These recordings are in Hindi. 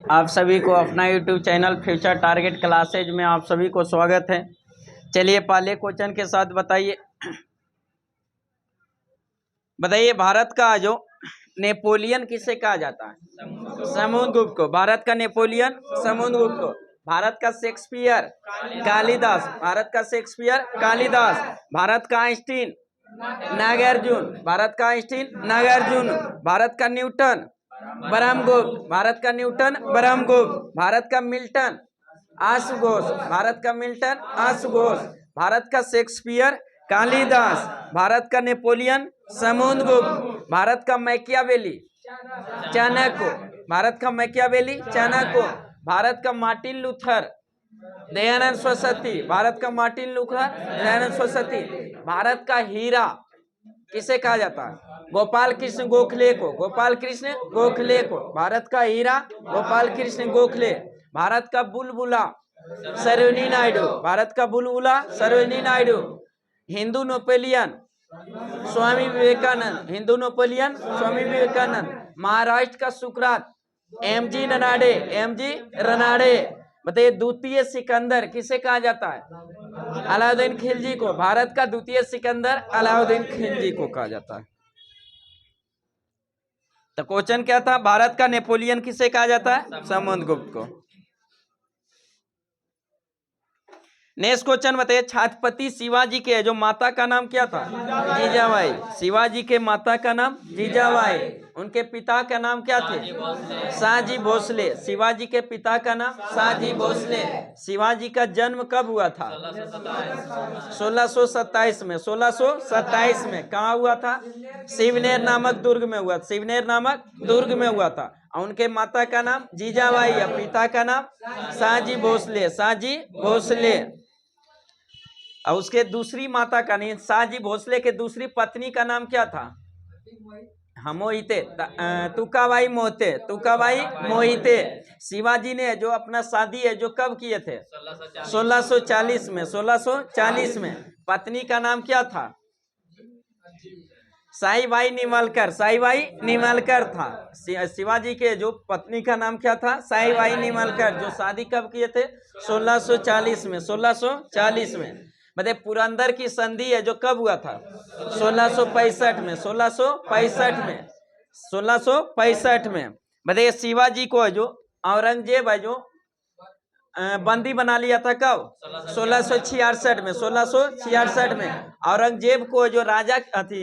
आप सभी को अपना YouTube channel future target classes में आप सभी को स्वागत है। चलिए पहले क्वेश्चन के साथ बताइए भारत का जो नेपोलियन किसे कहा जाता है? समुद्रगुप्त को। भारत का नेपोलियन समुद्रगुप्त को। भारत का शेक्सपियर कालिदास। भारत का शेक्सपियर कालिदास। भारत का आइंस्टीन नागार्जुन। भारत का आइंस्टीन नागार्जुन। भारत का न्यूटन ब्रह्मगुप्त। भारत का न्यूटन ब्रह्मगुप्त। भारत का मिल्टन आशुघोष। भारत का मिल्टन आशुघोष। भारत का शेक्सपियर कालिदास। भारत का नेपोलियन समुद्रगुप्त। भारत का मैकियावेली चाणक्य। भारत का मैकियावेली चाणक्य। भारत का मार्टिन लूथर दयानंद सरस्वती। भारत का मार्टिन लूथर दयानंद सरस्वती। भारत का हीरा किसे कहा जाता है? गोपाल कृष्ण गोखले को। गोपाल कृष्ण गोखले को। भारत का हीरा गोपाल कृष्ण गोखले। भारत का बुलबुला सरोजिनी नायडू। भारत का बुलबुला सरोजिनी नायडू। हिंदू नेपोलियन स्वामी विवेकानंद। हिंदू नेपोलियन स्वामी विवेकानंद। महाराष्ट्र का सुकरात एमजी रनाडे। एमजी रनाडे। बताइए द्वितीय सिकंदर किसे कहा जाता है? अलाउद्दीन खिलजी को। भारत का द्वितीय सिकंदर अलाउद्दीन खिलजी को कहा जाता है। तो क्वेश्चन क्या था? भारत का नेपोलियन किसे कहा जाता है? समुद्रगुप्त को। नेक्स्ट क्वेश्चन बताइए छत्रपति शिवाजी के जो माता का नाम क्या था? जीजाबाई। शिवाजी के माता का नाम जीजाबाई। उनके पिता का नाम क्या थे? शाहजी भोसले। शिवाजी के पिता का नाम शाहजी भोसले। शिवाजी का जन्म कब हुआ था? 1627 में। 1627 में कहाँ हुआ था? शिवनेर नामक दुर्ग में हुआ। शिवनेर नामक दुर्ग में हुआ था। उनके माता का नाम जीजाबाई या पिता का नाम शाहजी भोसले। शाहजी भोसले। और उसके दूसरी माता का नहीं, शाहजी भोसले के दूसरी पत्नी का नाम क्या था? मोहिते। तुकाबाई मोहिते। तुकाबाई मोहिते। शिवाजी ने जो अपना शादी है जो कब किए थे? 1640 में। 1640 में। पत्नी का नाम क्या था? साईबाई निमलकर। साईबाई निमलकर था। शिवाजी के जो पत्नी का नाम क्या था? साईबाई निमलकर। जो शादी कब किए थे? 1640 में। 1640 में। मतलब पुरंदर की संधि है जो कब हुआ था? 1665 में। 1665 में। 1665 में। मतलब शिवाजी को जो औरंगजेब है जो बंदी बना लिया था कब? 1666 में। 1666 में। औरंगजेब को जो राजा थी,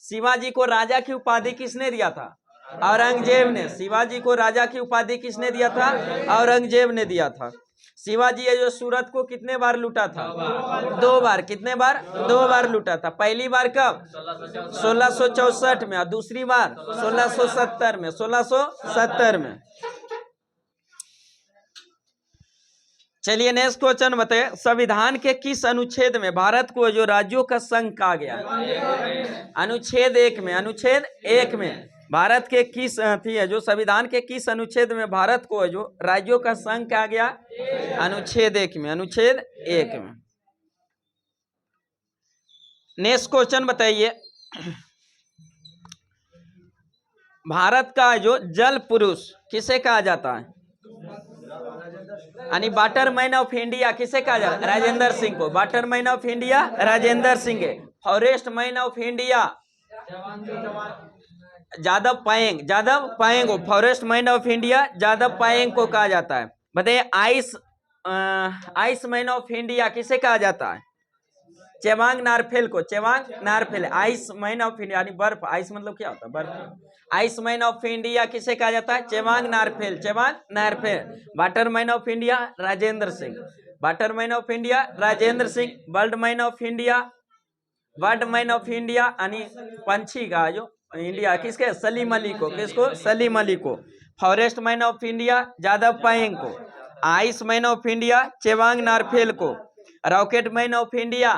शिवाजी को राजा की उपाधि किसने दिया था? औरंगजेब ने। शिवाजी को राजा की उपाधि किसने दिया था? औरंगजेब ने दिया था। शिवाजी है जो सूरत को कितने बार लूटा था? 2 बार। कितने बार? 2 बार लूटा था। पहली बार कब? 1664 में। और दूसरी बार 1670 में। 1670 में। चलिए नेक्स्ट क्वेश्चन बताइए संविधान के किस अनुच्छेद में भारत को जो राज्यों का संघ कहा गया? अनुच्छेद 1 में। अनुच्छेद 1 में। भारत के किस थी है जो संविधान के किस अनुच्छेद में भारत को जो राज्यों का संघ कहा गया? अनुच्छेद 1 में। अनुच्छेद 1 में। नेक्स्ट क्वेश्चन बताइए भारत का जो जल पुरुष किसे कहा जाता है? यानी वाटरमैन ऑफ इंडिया किसे कहा जाता है? राजेंद्र सिंह को। Waterman of India Rajendra Singh. Forest man of India Yadav Payeng. Yadav Payeng को forest man of India Yadav Payeng को कहा जाता है। बताइए आइस मैन ऑफ इंडिया किसे कहा जाता है? चेवांग नारफेल को। Chewang Norphel. Ice man of India यानी बर्फ। आइस मतलब क्या होता है? बर्फ। आइस मैन ऑफ इंडिया किसे कहा जाता है? Chewang Norphel. Chewang Norphel. Water man of India Rajendra Singh. Water man of India Rajendra Singh. Bird man of India bird man of India यानी पंछी का जो इंडिया किसके? सलीम अली को। किसको? सलीम अली को। Forest man of India Yadav Payeng को। Ice man of India Chewang Norphel को। रॉकेट मैन ऑफ इंडिया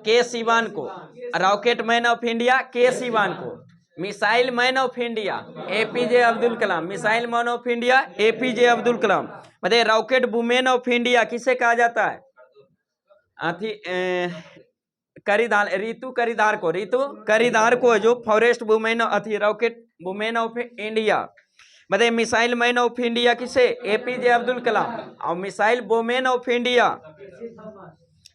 के सिवान को। रॉकेट मैन ऑफ इंडिया के सिवान को। Missile man of India APJ Abdul Kalam. Missile man of India APJ Abdul Kalam. मतलब रॉकेट वुमेन ऑफ इंडिया किसे कहा जाता है? करिधार ऋतु करिधार को। ऋतु करिधार को जो forest women rocket women of India. बताइए मिसाइल मैन ऑफ इंडिया किसे? एपीजे अब्दुल कलाम। और missile women of India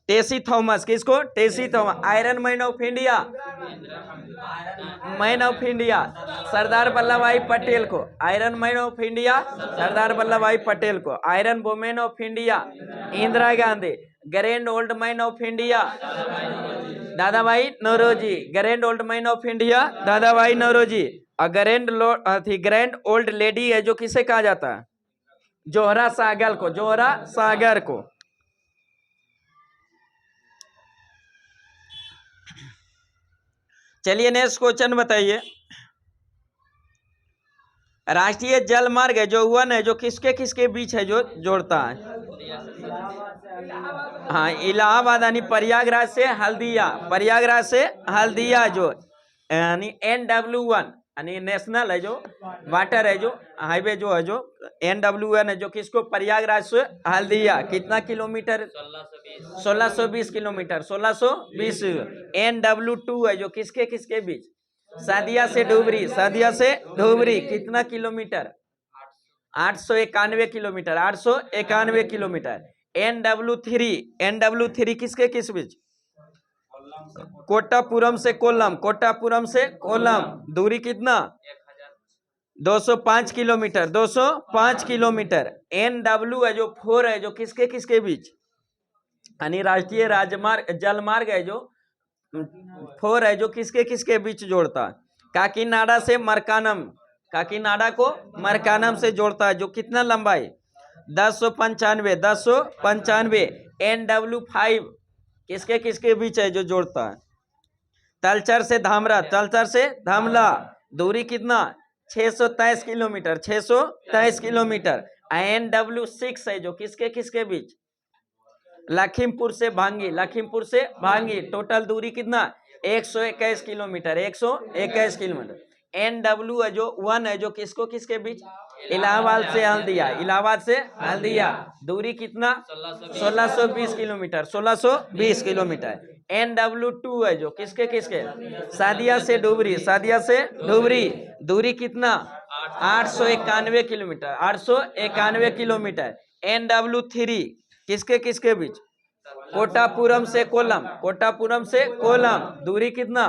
Tessy Thomas. किसको? Tessy Thomas. Iron man of India, man of India Sardar Vallabh Bhai Patel को। Iron man of India Sardar Vallabh Bhai Patel को। Iron women of India Indira Gandhi. Grand old man of India Dada Bhai Naoroji. Grand old man of India Dada Bhai Naoroji. और ग्रैंड ओल्ड लेडी है जो किसे कहा जाता है? जोहरा सागर को। जोहरा सागर को। चलिए नेक्स्ट क्वेश्चन बताइए। राष्ट्रीय जल मार्ग है जो वन है जो किसके किसके बीच है जो जोड़ता है? हाँ, इलाहाबाद यानी प्रयागराज से हल्दिया। प्रयागराज से हल्दिया जो यानी NW1 यानी नेशनल है जो वाटर है जो हाईवे जो है जो NW1 है जो किसको? प्रयागराज से हल्दिया। कितना किलोमीटर? 1620 किलोमीटर। 1620। NW2 है जो किसके किसके बीच? सादिया से डुबरी। सादिया से डुबरी कितना kilometre? 891 kilometre. 891 kilometre. NW3। NW3 किसके किस बीच? कोट्टापुरम से कोल्लम। कोट्टापुरम से कोल्लम दूरी कितना? 205 किलोमीटर। 205 किलोमीटर। NW है जो 4 है जो किसके किसके बीच? यानी राष्ट्रीय राजमार्ग जलमार्ग है जो 4 है जो किसके किसके बीच जोड़ता है? काकीनाडा से मरकानम। काकीनाडा को मरकानम से जोड़ता है जो कितना लंबाई? 1095। 1095। NW5 किसके किसके बीच है जो जोड़ता है? तलचर से धामरा। तलचर से धामला दूरी कितना? 623 किलोमीटर। 623 किलोमीटर। NW6 है जो किसके किसके बीच? लखीमपुर से भांगी। लखीमपुर से भांगी टोटल दूरी कितना? 121 किलोमीटर। 121 किलोमीटर। NW है जो 1 है जो किसको किसके बीच? इलाहाबाद से हल्दिया। इलाहाबाद से हल्दिया दूरी कितना? 1620 किलोमीटर। 1620 किलोमीटर। NW2 है जो किसके किसके? सादिया से डुबरी। सादिया से डुबरी दूरी कितना? 891 किलोमीटर। 891 किलोमीटर। NW3 किसके किसके बीच? कोट्टापुरम से कोल्लम। कोट्टापुरम से कोल्लम दूरी कितना?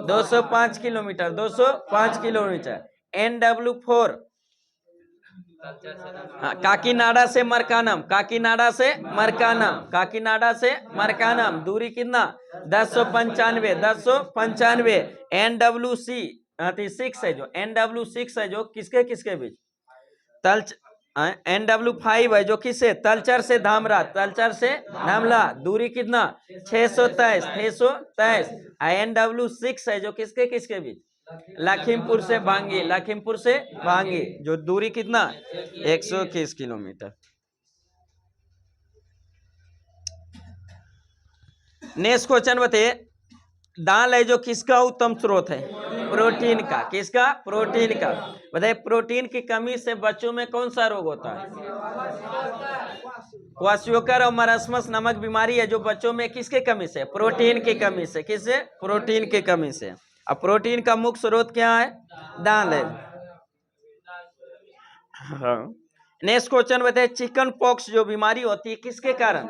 205 किलोमीटर। 205 किलोमीटर। NW4 काकीनाडा से मरकानम। काकीनाडा से मरकानम। काकीनाडा से मरकानम दूरी कितना? 1095। 1095। NW6 है जो NW6 है जो किसके किसके बीच? तल्च NW5 है जो किससे? तलचर से धामरा। तलचर से धामला दूरी कितना? 623। 623। NW6 है जो किसके किसके बीच? लखीमपुर से भांगी। लखीमपुर से भांगी जो दूरी कितना? 121 किलोमीटर। नेक्स्ट क्वेश्चन बताइए। दाल है जो किसका उत्तम स्रोत है? प्रोटीन का। किसका? प्रोटीन का। बताइए प्रोटीन की कमी से बच्चों में कौन सा रोग होता है? क्वाशियोकर और मरासमस नामक बीमारी है जो बच्चों में किसके कमी से? प्रोटीन की कमी से। किससे? प्रोटीन की कमी से। अब प्रोटीन का मुख्य स्रोत क्या है? दाल है। नेक्स्ट क्वेश्चन बताइए। चिकन पॉक्स जो बीमारी होती है किसके कारण?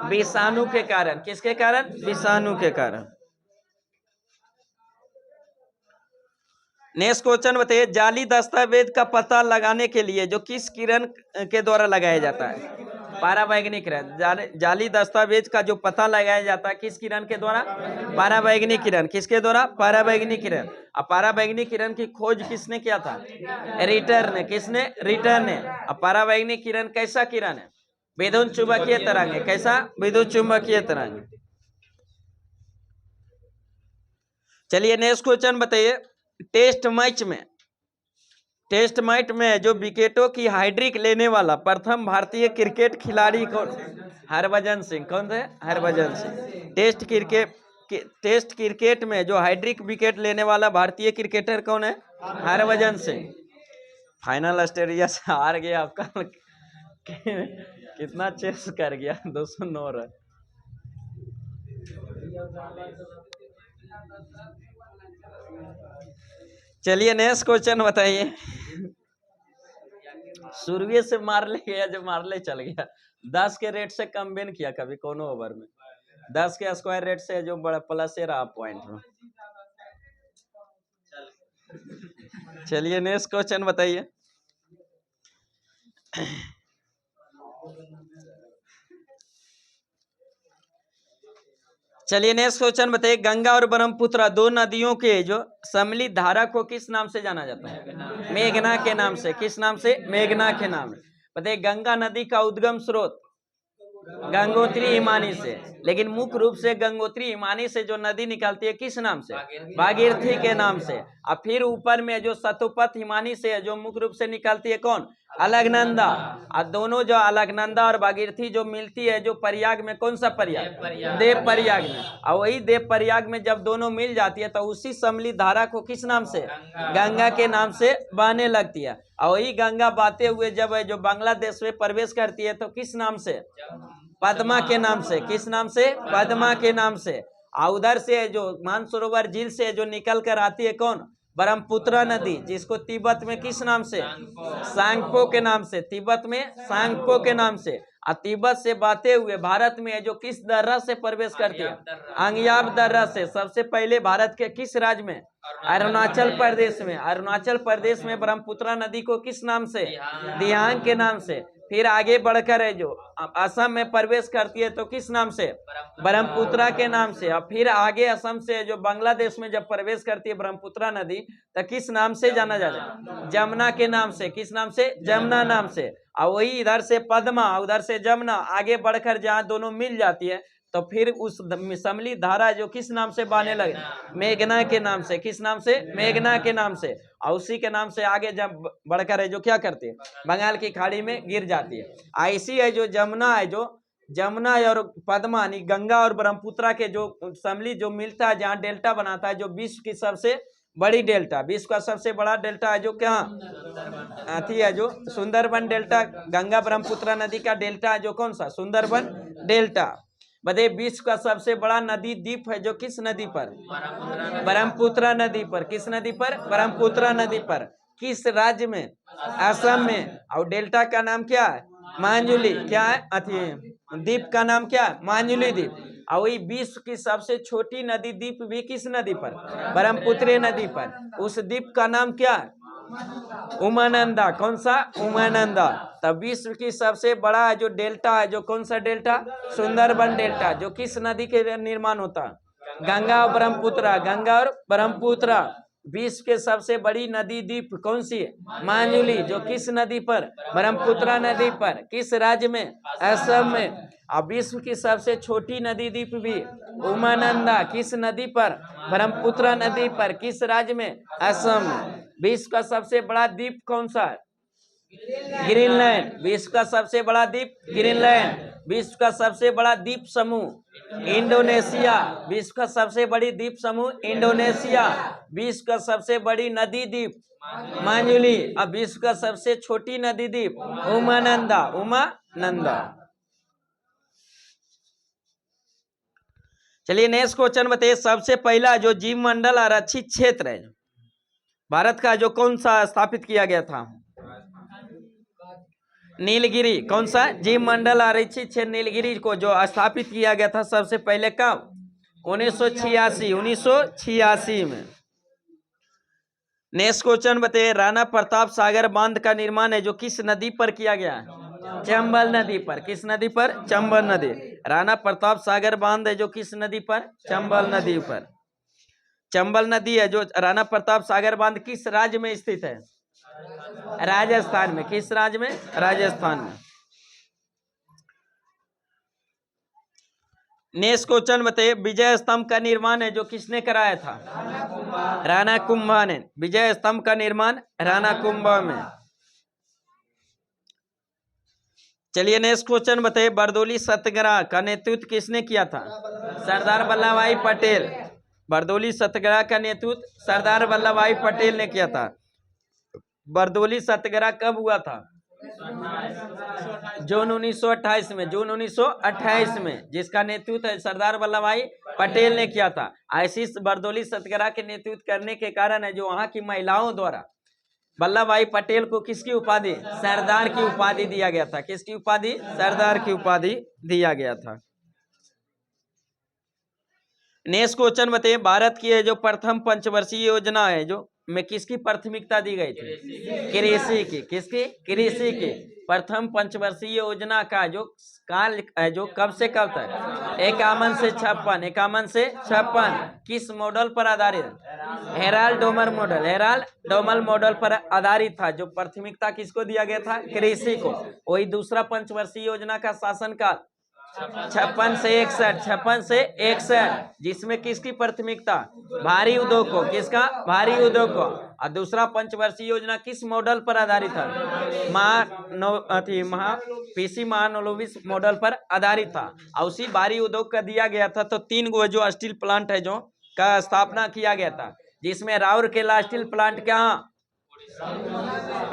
विषाणु के कारण। किसके कारण? विषाणु के कारण। नेक्स्ट क्वेश्चन बताइए। जाली दस्तावेज का पता लगाने के लिए जो किस किरण के द्वारा लगाया जाता है? पराबैंगनी किरण। जाली दस्तावेज का जो पता लगाया जाता है किस किरण के द्वारा? पराबैंगनी किरण। किसके द्वारा? पराबैंगनी किरण। अब पराबैंगनी किरण की खोज किसने किया था? रिटर ने। किसने? रिटर ने। अब पराबैंगनी किरण कैसा किरण है? विद्युत चुंबकीय तरंग है। कैसा? विद्युत चुंबकीय तरंग। चलिए नेक्स्ट क्वेश्चन बताइए। टेस्ट मैच में जो विकेटों की हाइड्रिक लेने वाला प्रथम भारतीय क्रिकेट खिलाड़ी कौन? हरभजन सिंह। कौन थे? हरभजन सिंह। टेस्ट क्रिकेट में जो हाइड्रिक विकेट लेने वाला भारतीय क्रिकेटर कौन है? हरभजन सिंह। फाइनल ऑस्ट्रेलिया से हार गया आपका। कितना चेस कर गया? 209 रन। चलिए नेक्स्ट क्वेश्चन बताइए। शुरुए से मारले गया, जो मारले चल गया। 10 के रेट से कम भी नहीं किया कभी कोनो ओवर में। 10 के स्क्वायर रेट से जो बड़ा प्लस से रहा पॉइंट में। चलिए नेक्स्ट क्वेश्चन बताइए। चलिए नेक्स्ट क्वेश्चन बताइए। गंगा और ब्रह्मपुत्र दो नदियों के जो सम्मिलित धारा को किस नाम से जाना जाता है? मेघना के नाम से। किस नाम से? मेघना के नाम से। बताइए गंगा नदी का उद्गम स्रोत गंगोत्री हिमानी से, लेकिन मुख्य रूप से गंगोत्री हिमानी से जो नदी निकलती है किस नाम से? भागीरथी के नाम से। और फिर ऊपर में जो सतोपथ हिमानी से जो मुख्य रूप से निकलती है कौन? अलकनंदा। और दोनों जो अलकनंदा और भागीरथी जो मिलती है जो प्रयाग में, कौन सा प्रयाग? देव प्रयाग में। और वही देव प्रयाग में जब दोनों मिल जाती है तो उसी सम्मिलित धारा को किस नाम से? गंगा के नाम से बहने लगती है। और वही गंगा बहते हुए जब जो बांग्लादेश में प्रवेश करती है तो किस नाम से? पद्मा के नाम से। किस नाम से? पद्मा के नाम से। और उधर से जो मानसरोवर झील से जो निकल कर आती है कौन? ब्रह्मपुत्र नदी, जिसको तिब्बत में किस नाम से? सांगपो के नाम से। तिब्बत में सांगपो के नाम से। और तिब्बत से बहते हुए भारत में जो किस दर्रा से प्रवेश करती है? अंगयाब दर्रा से। सबसे पहले भारत के किस राज्य में? अरुणाचल प्रदेश में। अरुणाचल प्रदेश में ब्रह्मपुत्र नदी को किस नाम से? दियांग के नाम से। फिर आगे बढ़कर है जो असम में प्रवेश करती है तो किस नाम से? ब्रह्मपुत्र के नाम से। और फिर आगे असम से जो बांग्लादेश में जब प्रवेश करती है ब्रह्मपुत्र नदी तो किस नाम से जाना जाता है? जमुना के नाम से। किस नाम से? जमुना नाम से। और वही इधर से पद्मा, उधर से जमुना, आगे बढ़कर जहाँ दोनों मिल जाती है तो फिर उस सम्मिलित धारा जो किस नाम से बहने लगे? मेघना के नाम से। किस नाम से? मेघना के नाम से। और उसी के नाम से आगे जब बढ़कर है जो क्या करती है? बंगाल की खाड़ी में गिर जाती है। ऐसी है जो जमुना है, जो जमुना और पद्मा यानी गंगा और ब्रह्मपुत्र के जो सम्मिलित जो मिलता है जहाँ डेल्टा बनाता है, जो विश्व की सबसे बड़ी डेल्टा, विश्व का सबसे बड़ा डेल्टा है जो क्या आती है? जो सुंदरबन डेल्टा। गंगा ब्रह्मपुत्र नदी का डेल्टा है जो कौन सा? सुंदरबन डेल्टा। बताइए विश्व का सबसे बड़ा नदी द्वीप है जो किस नदी पर? ब्रह्मपुत्र नदी पर। किस नदी पर? ब्रह्मपुत्र नदी पर। किस राज्य में? असम में। और डेल्टा का नाम क्या है? मांजुली। क्या है? द्वीप का नाम क्या है? मांजुली द्वीप। और वही विश्व की सबसे छोटी नदी द्वीप भी किस नदी पर? ब्रह्मपुत्र नदी पर। उस द्वीप का नाम क्या है? उमानंदा। कौन सा? उमानंदा। तब विश्व की सबसे बड़ा जो डेल्टा है जो कौन सा डेल्टा? सुंदरबन डेल्टा। जो किस नदी के निर्माण होता है? गंगा और ब्रह्मपुत्र। गंगा और ब्रह्मपुत्र। विश्व के सबसे बड़ी नदी द्वीप कौन सी है? मांजुली। जो किस नदी पर? ब्रह्मपुत्र नदी पर। किस राज्य में? असम में। और विश्व की सबसे छोटी नदी द्वीप भी उमानंदा। किस नदी पर? ब्रह्मपुत्र नदी पर। किस राज्य में? असम में। विश्व का सबसे बड़ा द्वीप कौन सा है? ग्रीनलैंड। विश्व का सबसे बड़ा द्वीप ग्रीनलैंड। विश्व का सबसे बड़ा द्वीप समूह इंडोनेशिया। विश्व का सबसे बड़ी द्वीप समूह इंडोनेशिया। विश्व का सबसे बड़ी नदी द्वीप मांजुली। अब विश्व का सबसे छोटी नदी द्वीप उमानंदा। उमानंदा। चलिए नेक्स्ट क्वेश्चन बताइए। सबसे पहला जो जीव मंडल आरक्षित क्षेत्र है भारत का जो कौन सा स्थापित किया गया था? नीलगिरी। कौन सा? जीव मंडल आरक्षित क्षेत्र नीलगिरी को जो स्थापित किया गया था सबसे पहले कब? 1986 में। नेक्स्ट क्वेश्चन बताइए। राणा प्रताप सागर बांध का निर्माण है जो किस नदी पर किया गया है? चंबल नदी पर। किस नदी पर? चंबल नदी। राणा प्रताप सागर बांध है जो किस नदी पर? चंबल नदी पर। चंबल नदी है जो राणा प्रताप सागर बांध किस राज्य में स्थित है? राजस्थान में। किस राज्य में? राजस्थान में। नेक्स्ट क्वेश्चन बताइए। विजय स्तंभ का निर्माण है जो किसने कराया था? राणा कुंभा ने। विजय स्तंभ का निर्माण राणा कुंभा में। चलिए नेक्स्ट क्वेश्चन बताइए। बरदौली सत्याग्रह का नेतृत्व किसने किया था? सरदार वल्लभ भाई पटेल। बरदौली सत्याग्रह का नेतृत्व सरदार वल्लभ भाई पटेल ने किया था। बरदौली सत्याग्रह कब हुआ था? जून 1928 में। जून 1928 में, जिसका नेतृत्व सरदार वल्लभ भाई पटेल ने किया था। ऐसी बरदौली सत्याग्रह के नेतृत्व करने के कारण है जो वहां की महिलाओं द्वारा वल्लभ भाई पटेल को किसकी उपाधि, सरदार की उपाधि दिया गया था। किसकी उपाधि, सरदार की उपाधि दिया गया था। नेक्स्ट क्वेश्चन बताइए, भारत की है जो प्रथम पंचवर्षीय योजना है जो में किसकी प्राथमिकता दी गई थी, कृषि की। किसकी, कृषि की। प्रथम पंचवर्षीय योजना का जो काल है जो कब से कब तक, 51 से 56, 51 से 56, किस मॉडल पर आधारित, Herald Domar model, Herald Domar model पर आधारित था। जो प्राथमिकता किसको दिया गया था, कृषि को। वही दूसरा पंचवर्षीय योजना का शासनकाल 56 से 61, 56 से 61, जिसमें किसकी प्राथमिकता, भारी उद्योग को। किसका, भारी उद्योग को। और दूसरा पंचवर्षीय योजना किस मॉडल पर आधारित था, पीसी महानोविस मॉडल पर आधारित था। और उसी भारी उद्योग का दिया गया था तो 3 गो जो स्टील प्लांट है जो का स्थापना किया गया था, जिसमें राउरकेला स्टील प्लांट कहाँ,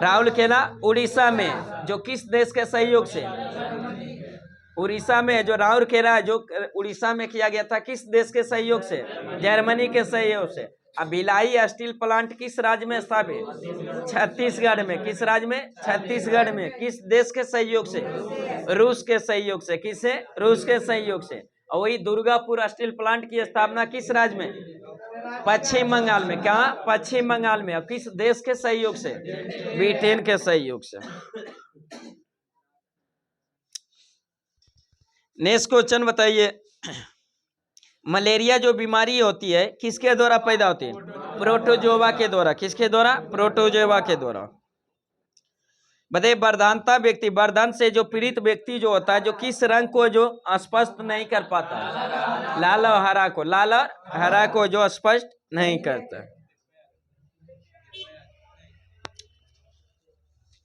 राउरकेला उड़ीसा में, जो किस देश के सहयोग से, उड़ीसा में। जो राउरकेला है जो उड़ीसा में किया गया था, किस देश के सहयोग से, जर्मनी के सहयोग से। अब भिलाई स्टील प्लांट किस राज्य में स्थापित, छत्तीसगढ़ में। किस राज्य में, छत्तीसगढ़ में। किस देश के सहयोग से, रूस के सहयोग से। किससे, रूस के सहयोग से। और वही दुर्गापुर स्टील प्लांट की स्थापना किस राज्य में, पश्चिम बंगाल में। कहाँ, पश्चिम बंगाल में। और किस देश के सहयोग से, ब्रिटेन के सहयोग से। नेक्स्ट क्वेश्चन बताइए, मलेरिया जो बीमारी होती है किसके द्वारा पैदा होती है, प्रोटोजोआ के द्वारा। किसके द्वारा, प्रोटोजोआ के द्वारा। बताइए, वर्धानता व्यक्ति, वर्धन से जो पीड़ित व्यक्ति जो होता है, जो किस रंग को जो स्पष्ट नहीं कर पाता, लाल और हरा को, लाल और हरा को जो स्पष्ट नहीं करता।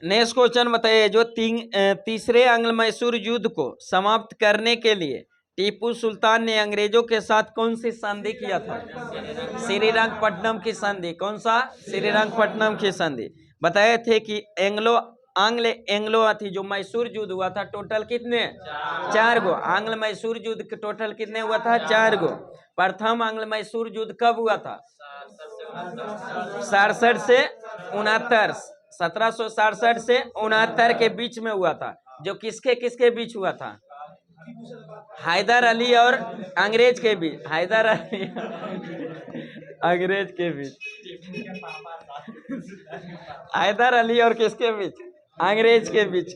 नेक्स्ट क्वेश्चन बताइए, जो तीसरे आंग्ल मैसूर युद्ध को समाप्त करने के लिए टीपू सुल्तान ने अंग्रेजों के साथ कौन सी संधि किया था, श्रीरंगपट्टनम की संधि। कौन सा, श्रीरंगपट्टनम की संधि। बताए थे कि एंग्लो थी जो मैसूर युद्ध हुआ था, टोटल कितने, 4 गो। आंग्ल मैसूर युद्ध के टोटल कितने हुआ था, 4 गो। प्रथम आंग्ल मैसूर युद्ध कब हुआ था, 67 से 69, 1767 से 69 के बीच में हुआ था। जो किसके किसके बीच हुआ था, हैदर अली और अंग्रेज के बीच, हैदर अली अंग्रेज के बीच, हैदर अली और किसके बीच, अंग्रेज के बीच,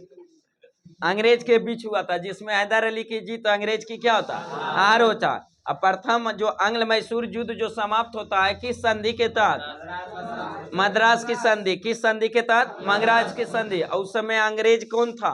अंग्रेज के बीच हुआ था। जिसमें हैदर अली की जीत, अंग्रेज की क्या होता, हार होता। अब प्रथम जो आंग्ल मैसूर युद्ध जो समाप्त होता है किस संधि के तहत, मद्रास की संधि। किस संधि के तहत, मद्रास की संधि। और उस समय अंग्रेज कौन था,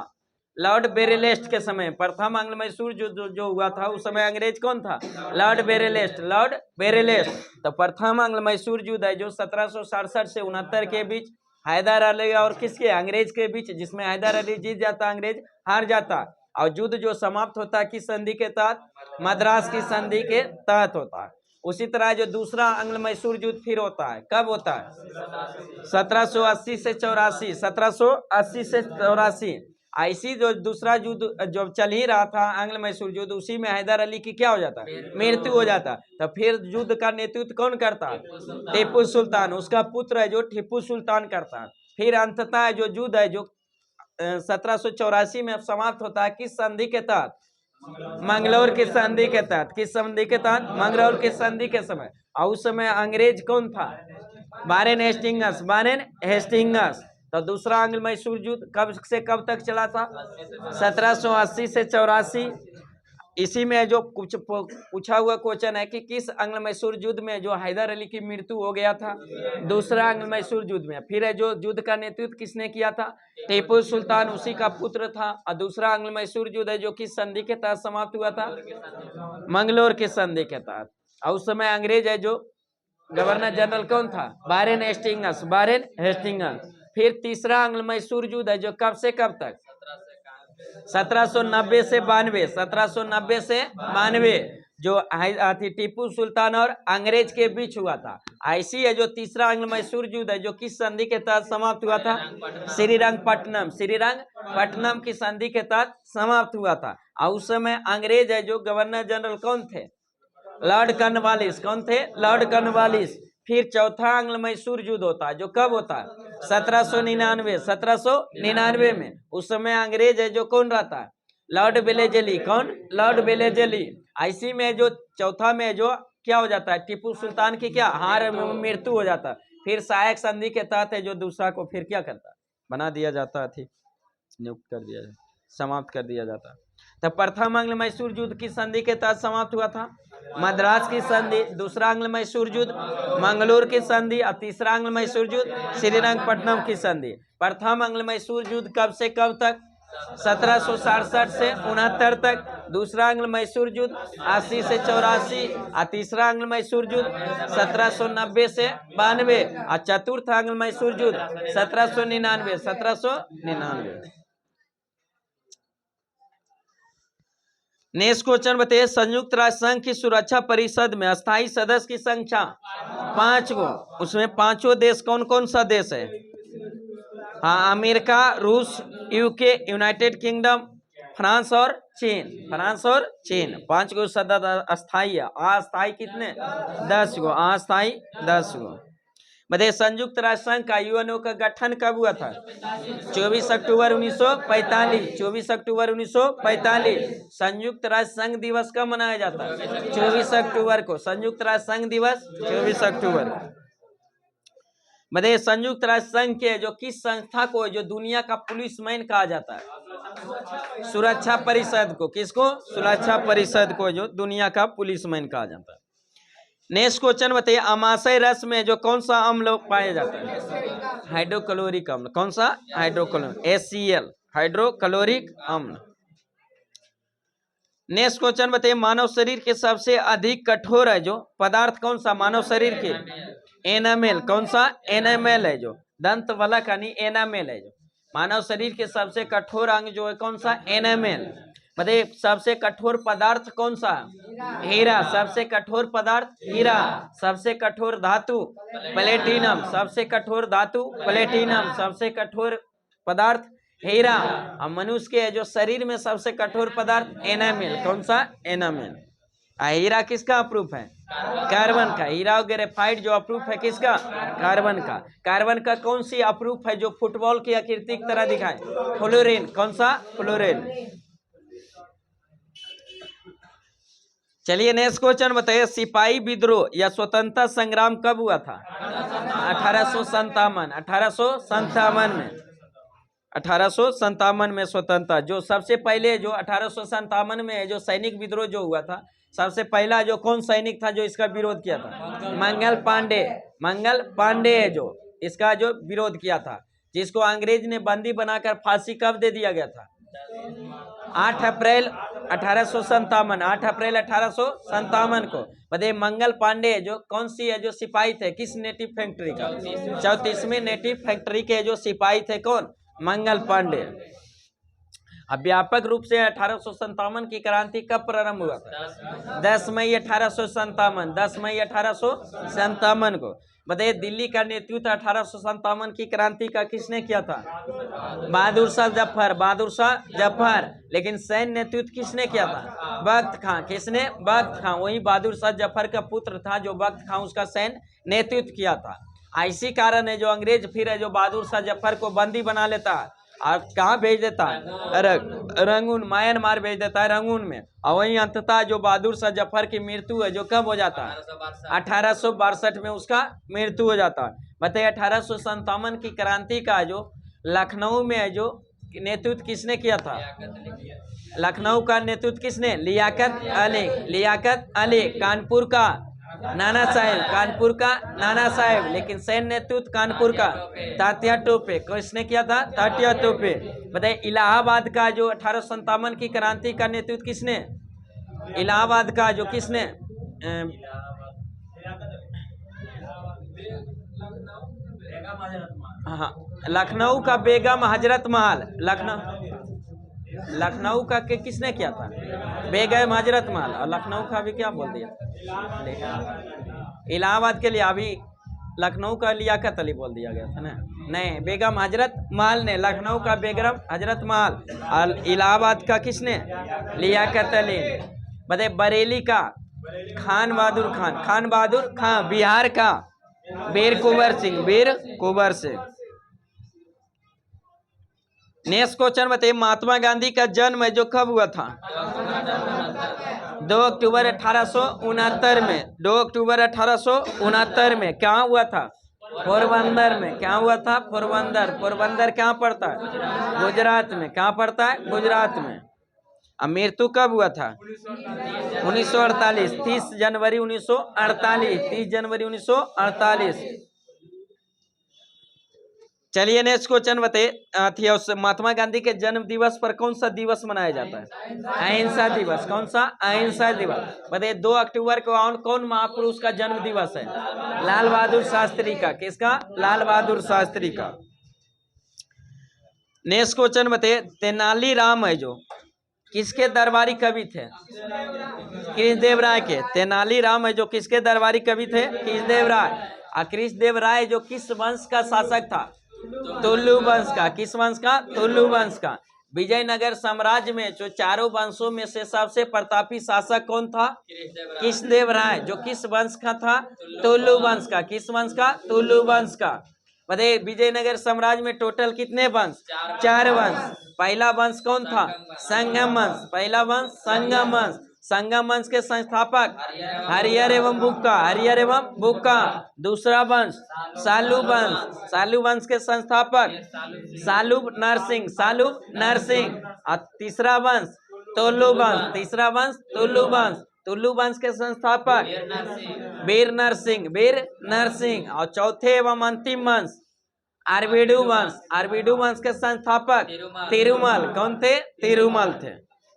लॉर्ड बेरेलेस्ट के समय। प्रथम आंग्ल मैसूर युद्ध जो हुआ था उस समय अंग्रेज कौन था, लॉर्ड बेरेलेस्ट, लॉर्ड बेरेलेस्ट। तो प्रथम आंग्ल मैसूर युद्ध है जो 1767 से 69 के बीच हैदर अली और किसके, अंग्रेज के बीच, जिसमें हैदर अली जीत जाता, अंग्रेज हार जाता। और युद्ध जो समाप्त होता है किस संधि के तहत, मद्रास की संधि के तहत होता है। उसी तरह जो दूसरा आंग्ल मैसूर युद्ध फिर होता है, कब होता है, 1780 से 84, 1780 से 84। ऐसी जो दूसरा युद्ध जब चल ही रहा था आंग्ल मैसूर युद्ध, उसी में हैदर अली की क्या हो जाता, मृत्यु हो जाता। तो फिर युद्ध का नेतृत्व कौन करता, टीपू सुल्तान, उसका पुत्र है जो टीपू सुल्तान करता है। फिर अंततः जो युद्ध है जो 1784 में समाप्त होता है किस संधि के तहत, मंगलौर की संधि के तहत। किस संधि के तहत, मंगलौर की संधि के समय। और उस समय अंग्रेज कौन था, वारेन हेस्टिंग्स, वारेन हेस्टिंग्स। तो दूसरा आंग्ल मैसूर युद्ध कब से कब तक चला था, 1780 से 84। इसी में जो कुछ पूछा हुआ क्वेश्चन है कि किस आंग्ल मैसूर युद्ध में जो हैदर अली की मृत्यु हो गया था, दूसरा आंग्ल मैसूर युद्ध में। फिर है जो युद्ध का नेतृत्व किसने किया था, टीपू सुल्तान, उसी का पुत्र था। और दूसरा आंग्ल मैसूर युद्ध है जो किस संधि के तहत समाप्त हुआ था, मंगलौर के संधि के तहत। और उस समय अंग्रेज है जो गवर्नर जनरल कौन था, वारेन हेस्टिंग्स, वारेन हेस्टिंग्स। फिर तीसरा आंग्ल मैसूर युद्ध है जो कब से कब तक, 1790 से 92, 1790 से 92, जो टीपू सुल्तान और अंग्रेज के बीच हुआ था। ऐसी है जो तीसरा आंग्ल मैसूर युद्ध है जो किस संधि के तहत समाप्त हुआ था, श्रीरंगपट्टनम, श्रीरंगपट्टनम की संधि के तहत समाप्त हुआ था। और उस समय अंग्रेज है जो गवर्नर जनरल कौन थे, लॉर्ड कॉर्नवालिस। कौन थे, लॉर्ड कॉर्नवालिस। फिर चौथा आंग्ल मैसूर युद्ध होता है जो कब होता है, 1799, 1799 में उस समय अंग्रेज है जो कौन रहता है, लॉर्ड वेलेजली। कौन, लॉर्ड वेलेजली। ऐसी में जो चौथा में जो क्या हो जाता है, टीपू सुल्तान की क्या हार में मृत्यु हो जाता है। फिर सहायक संधि के तहत है जो दूसरा को फिर क्या करता है, बना दिया जाता है, ठीक नियुक्त कर दिया जाता, समाप्त कर दिया जाता है। तो प्रथम आंग्ल मैसूर युद्ध की संधि के तहत समाप्त हुआ था, मद्रास की संधि। दूसरा आंग्ल मैसूर युद्ध मंगलोर की संधि, और तीसरा आंग्ल मैसूर युद्ध श्रीरंगपट्टनम की संधि। प्रथम आंग्ल मैसूर युद्ध कब से कब तक, 1767 से 69 तक। दूसरा आंग्ल मैसूर युद्ध 80 से 84, और तीसरा आंग्ल मैसूर युद्ध 1790 से 92, और चतुर्थ आंग्ल मैसूर युद्ध 1799, 1799। नेक्स्ट क्वेश्चन बताइए, संयुक्त राष्ट्र संघ की सुरक्षा परिषद में स्थायी सदस्य की संख्या 5 गो, उसमें पांचों देश कौन कौन सा देश है? हाँ, अमेरिका, रूस, यूके, यूनाइटेड किंगडम, फ्रांस और चीन। फ्रांस और चीन 5 गो सदस्य अस्थायी है। अस्थायी कितने, 10 गो। अस्थायी 10 गो। बताइए, संयुक्त राष्ट्र संघ का यूएनओ का गठन कब हुआ था? 24 अक्टूबर 1945। 24 अक्टूबर 1945 संयुक्त राष्ट्र संघ दिवस कब मनाया जाता है? 24 अक्टूबर को। संयुक्त राष्ट्र संघ दिवस 24 अक्टूबर को। बताइए, संयुक्त राष्ट्र संघ के जो किस संस्था को जो दुनिया का पुलिसमैन कहा जाता है? सुरक्षा परिषद को। किसको? सुरक्षा परिषद को जो दुनिया का पुलिसमैन कहा जाता है। नेक्स्ट क्वेश्चन बताइए, अमाशय रस में जो कौन सा अम्ल पाया जाता है? हाइड्रोक्लोरिक अम्ल। कौन सा? हाइड्रोक्लोरिक, HCl, हाइड्रोक्लोरिक अम्ल। नेक्स्ट क्वेश्चन बताइए, मानव शरीर के सबसे अधिक कठोर है जो पदार्थ कौन सा मानव शरीर के? एनामेल। कौन सा? एनामेल है जो दंत वलक यानी एनामेल है जो मानव शरीर के सबसे कठोर अंग जो है कौन सा? एनामेल। बताइए, सबसे कठोर पदार्थ कौन सा? हीरा। सबसे कठोर पदार्थ हीरा। सबसे कठोर धातु प्लेटिनम। सबसे कठोर धातु प्लेटिनम। सबसे कठोर पदार्थ हीरा। और मनुष्य के जो शरीर में सबसे कठोर पदार्थ एनामेल। कौन सा? एनामेल। हीरा किसका अप्रूफ है? कार्बन का। हीरा ग्रेफाइट जो अप्रूफ है किसका? कार्बन का। कार्बन का कौन सी अप्रूफ है जो फुटबॉल की आकृति की तरह दिखाए? फ्लोरीन। कौन सा? फ्लोरीन। चलिए नेक्स्ट क्वेश्चन बताइए, सिपाही विद्रोह या स्वतंत्रता संग्राम कब हुआ था? 1857। 1857 में 1857 में स्वतंत्रता। जो सबसे पहले जो 1857 में जो सैनिक विद्रोह जो हुआ था, सबसे पहला जो कौन सैनिक था जो इसका विरोध किया था? मंगल पांडे। मंगल पांडे जो इसका जो विरोध किया था, जिसको अंग्रेज ने बंदी बनाकर फांसी कब दे दिया गया था? 8 अप्रैल 1857। 8 अप्रैल 1857 को। बताइए, मंगल पांडे जो कौन सी है जो सिपाही थे, किस नेटिव फैक्ट्री का? 34वीं नेटिव फैक्ट्री के जो सिपाही थे कौन? मंगल पांडे। अब व्यापक रूप से 1857 की क्रांति कब प्रारंभ हुआ था? 10 मई 1857। 10 मई 1857 को। बताइए, दिल्ली का नेतृत्व 1857 की क्रांति का किसने किया था? बहादुर शाह जफर। बहादुर शाह जफर। लेकिन सैन्य नेतृत्व किसने किया था? बख्त खां। किसने? बख्त खां। वही बहादुर शाह जफर का पुत्र था जो बख्त खां उसका सैन्य नेतृत्व किया था। इसी कारण है जो अंग्रेज फिर है जो बहादुर शाह जफर को बंदी बना लेता है और कहाँ भेज देता है? रंगून, म्यांमार भेज देता है, रंगून में। और वहीं अंततः जो बहादुर शाह जफर की मृत्यु है जो कब हो जाता है? 1862 में उसका मृत्यु हो जाता है। बताइए, 1857 की क्रांति का जो लखनऊ में है जो नेतृत्व किसने किया था? लखनऊ का नेतृत्व किसने? लियाकत अली। लियाकत अली। कानपुर का नाना साहेब। कानपुर का नाना साहेब। लेकिन सैन्य नेतृत्व कानपुर का तात्या टोपे। किसने किया था? तात्या टोपे। बताइए, इलाहाबाद का जो 1857 की क्रांति का नेतृत्व किसने? इलाहाबाद का जो किसने? हाँ, लखनऊ का बेगम हजरत महल। लखनऊ का किसने किया था? बेगम हजरत महल। और लखनऊ का भी क्या बोल दिया? इलाहाबाद के लिए अभी लखनऊ का लियाकत अली बोल दिया गया था ना? नहीं, बेगम हजरत महल ने। लखनऊ का बेगम हजरत महल और इलाहाबाद का किसने? लियाकत अली। बताइए, बरेली का खान बहादुर खान। खान बहादुर खान। बिहार का वीर कुंवर सिंह। वीर कुंवर सिंह। नेक्स्ट क्वेश्चन बताइए, महात्मा गांधी का जन्म है जो कब हुआ था? 2 अक्टूबर 1869 में। 2 अक्टूबर 1869 में। कहाँ हुआ था? पोरबंदर में। क्या हुआ था? पोरबंदर। पोरबंदर कहाँ पड़ता है? गुजरात में। कहाँ पड़ता है? गुजरात में। अब मृत्यु कब हुआ था? 1948। 30 जनवरी 1948। 30 जनवरी 1948। चलिए नेक्स्ट क्वेश्चन बताइए, महात्मा गांधी के जन्म दिवस पर कौन सा दिवस मनाया जाता है? अहिंसा दिवस। कौन सा? अहिंसा दिवस। बताइए 2 अक्टूबर को कौन महापुरुष का जन्म दिवस है? लाल बहादुर शास्त्री का। किसका? लाल बहादुर शास्त्री का। नेक्स्ट क्वेश्चन बताइए, तेनालीराम है जो किसके दरबारी कवि थे? कृष्णदेव राय के। तेनालीराम है जो किसके दरबारी कवि थे? कृष्णदेव राय। और कृष्णदेव राय जो किस वंश का शासक था? तुलु वंश का। किस वंश का? तुलु वंश का। विजयनगर साम्राज्य में जो चारों वंशों में से सबसे प्रतापी शासक कौन था? कृष्णदेव राय। जो किस वंश का था? तुलु वंश का। किस वंश का? तुलु वंश का। बताइए विजयनगर साम्राज्य में टोटल कितने वंश? 4 वंश। पहला वंश कौन था? संगम वंश। पहला वंश संगम वंश। संगम वंश के संस्थापक हरिहर एवं बुक्का। हरिहर एवं बुक्का। दूसरा वंश सालू वंश। सालू वंश के संस्थापक सालूब नरसिंह। सालूब नरसिंह। और तीसरा वंश तोलू वंश। तीसरा वंश तोलू वंश। तुल्लु वंश के संस्थापक वीर नरसिंह। वीर नरसिंह। और चौथे एवं अंतिम वंश आरबीडू वंश। आरबीडू वंश के संस्थापक तिरुमल। कौन थे? तिरुमल थे।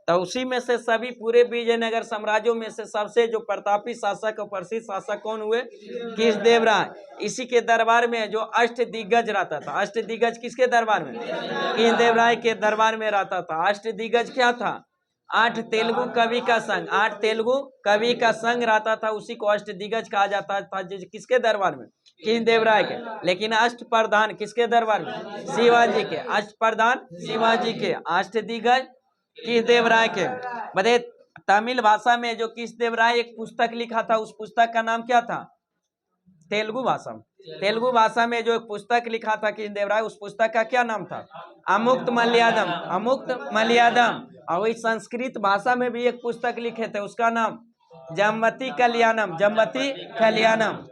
तो उसी में से सभी पूरे विजयनगर साम्राज्यों में से सबसे जो प्रतापी शासक और प्रसिद्ध शासक कौन हुए? कृष्णदेव राय। इसी के दरबार में जो अष्ट दिग्गज रहता था। अष्ट दिग्गज किसके दरबार में? कृष्णदेव राय के दरबार में रहता था। अष्ट दिग्गज क्या था? 8 तेलुगु कवि का संघ। 8 तेलुगु कवि का संघ रहता था, उसी को अष्ट दिग्गज कहा जाता था। किसके दरबार में? कृष्णदेव राय के। लेकिन अष्ट प्रधान किसके दरबार में? शिवाजी के। अष्ट प्रधान शिवाजी के। अष्ट दिग्गज कृष्णदेव राय के। बताइए तमिल भाषा में जो कृष्णदेव राय एक पुस्तक लिखा था, उस पुस्तक का नाम क्या था? तेलुगु भाषा में। तेलुगु भाषा में जो एक पुस्तक लिखा था कृष्णदेव राय, उस पुस्तक का क्या नाम था? अमुक्त मलयालम। अमुक्त मलयालम। और वही संस्कृत भाषा में भी एक पुस्तक लिखे थे, उसका नाम जमवती कल्याणम। जमवती कल्याणम।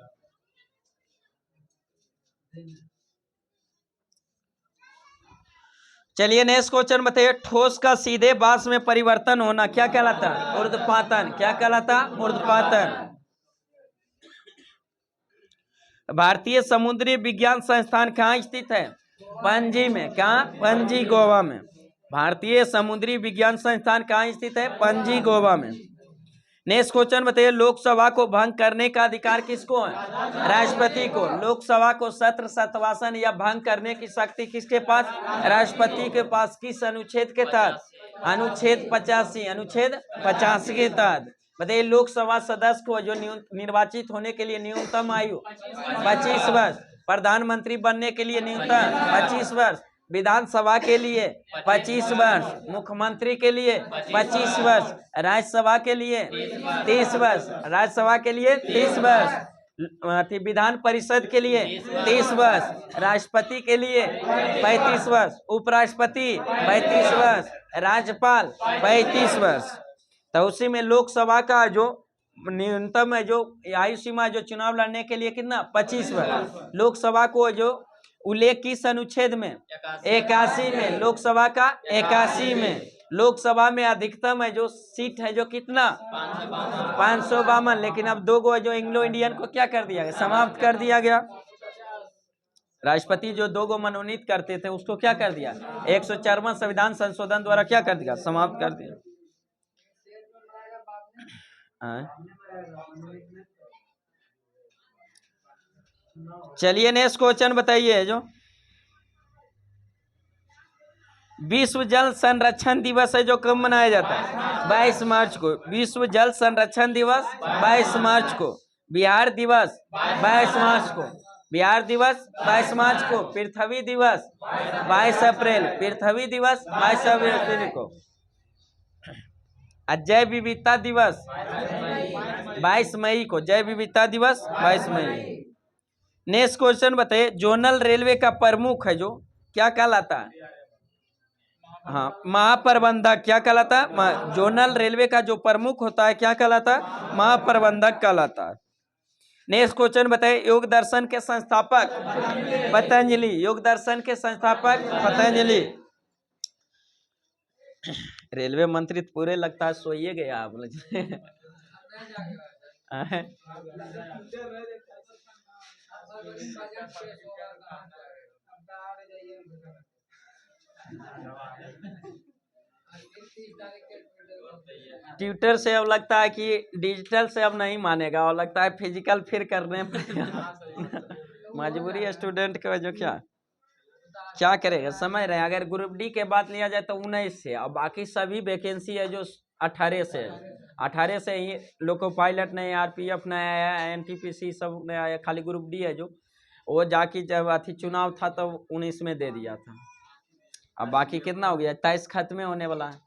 चलिए नेक्स्ट क्वेश्चन बताइए, ठोस का सीधे बांस में परिवर्तन होना क्या कहलाता है? ऊर्ध्वपातन। क्या कहलाता? ऊर्ध्वपातन। भारतीय समुद्री विज्ञान संस्थान कहाँ स्थित है? पणजी में। कहाँ? पणजी गोवा में। भारतीय समुद्री विज्ञान संस्थान कहाँ स्थित है? पणजी गोवा में। नेक्स्ट क्वेश्चन बताइए, लोकसभा को भंग करने का अधिकार किसको है? राष्ट्रपति को। लोकसभा को सत्र सत्वासन या भंग करने की शक्ति किसके पास? राष्ट्रपति के पास। किस अनुच्छेद के तहत? अनुच्छेद 85। अनुच्छेद 85 के तहत। बताइए लोकसभा सदस्य को जो निर्वाचित होने के लिए न्यूनतम आयु 25 वर्ष। प्रधानमंत्री बनने के लिए न्यूनतम 25 वर्ष। विधानसभा के लिए 25 वर्ष। मुख्यमंत्री के लिए 25 वर्ष। राज्यसभा के लिए 30 वर्ष। राज्यसभा के लिए 30 वर्ष। विधान परिषद के लिए 30 वर्ष। राष्ट्रपति के लिए 35 वर्ष। उपराष्ट्रपति 35 वर्ष। राज्यपाल 35 वर्ष। तो उसी में लोकसभा का जो न्यूनतम है जो आयु सीमा जो चुनाव लड़ने के लिए कितना? 25 वर्ष। लोकसभा को जो उल्लेख किस अनुच्छेद में? 81 में। लोकसभा का 81 में। लोकसभा में अधिकतम है जो सीट है जो कितना? 552। लेकिन अब 2 गो जो एंग्लो इंडियन को क्या कर दिया गया? समाप्त कर दिया गया। राष्ट्रपति जो 2 गो मनोनीत करते थे उसको क्या कर दिया? 104वां संविधान संशोधन द्वारा क्या कर दिया? समाप्त कर दिया। चलिए नेक्स्ट क्वेश्चन बताइए, जो विश्व जल संरक्षण दिवस है जो कब मनाया जाता है? 22 मार्च को। विश्व जल संरक्षण दिवस 22 मार्च को। बिहार दिवस 22 मार्च को। बिहार दिवस 22 मार्च को। पृथ्वी दिवस 22 अप्रैल। पृथ्वी दिवस 22 अप्रैल को। जैव विविधता दिवस 22 मई को। जैव विविधता दिवस 22 मई। नेक्स्ट क्वेश्चन बताइए, जोनल रेलवे का प्रमुख है जो क्या कहलाता है? हाँ, महाप्रबंधक क्या कहलाता है? जोनल रेलवे का जो प्रमुख होता है क्या कहलाता है? महाप्रबंधक कहलाता है। नेक्स्ट क्वेश्चन बताइए, योग दर्शन के संस्थापक पतंजलि। योग दर्शन के संस्थापक पतंजलि। रेलवे मंत्री तो पूरे लगता है सोइए गया आप लोग। ट्विटर से अब लगता है कि डिजिटल से अब नहीं मानेगा और लगता है फिजिकल फिर करने पड़ेगा। मजबूरी है स्टूडेंट के वजह, क्या करेगा, समझ रहे हैं। अगर ग्रुप डी के बात लिया जाए तो 19 से, और बाकी सभी वैकेंसी है जो 18 से है। 18 से ही लोको पायलट नहीं, आरपीएफ नहीं आया, एनटीपीसी सब नहीं आया, खाली ग्रुप डी है जो वो जाके जब अथी चुनाव था तब 19 में दे दिया था। अब बाकी कितना हो गया, 23 खत्म होने वाला है।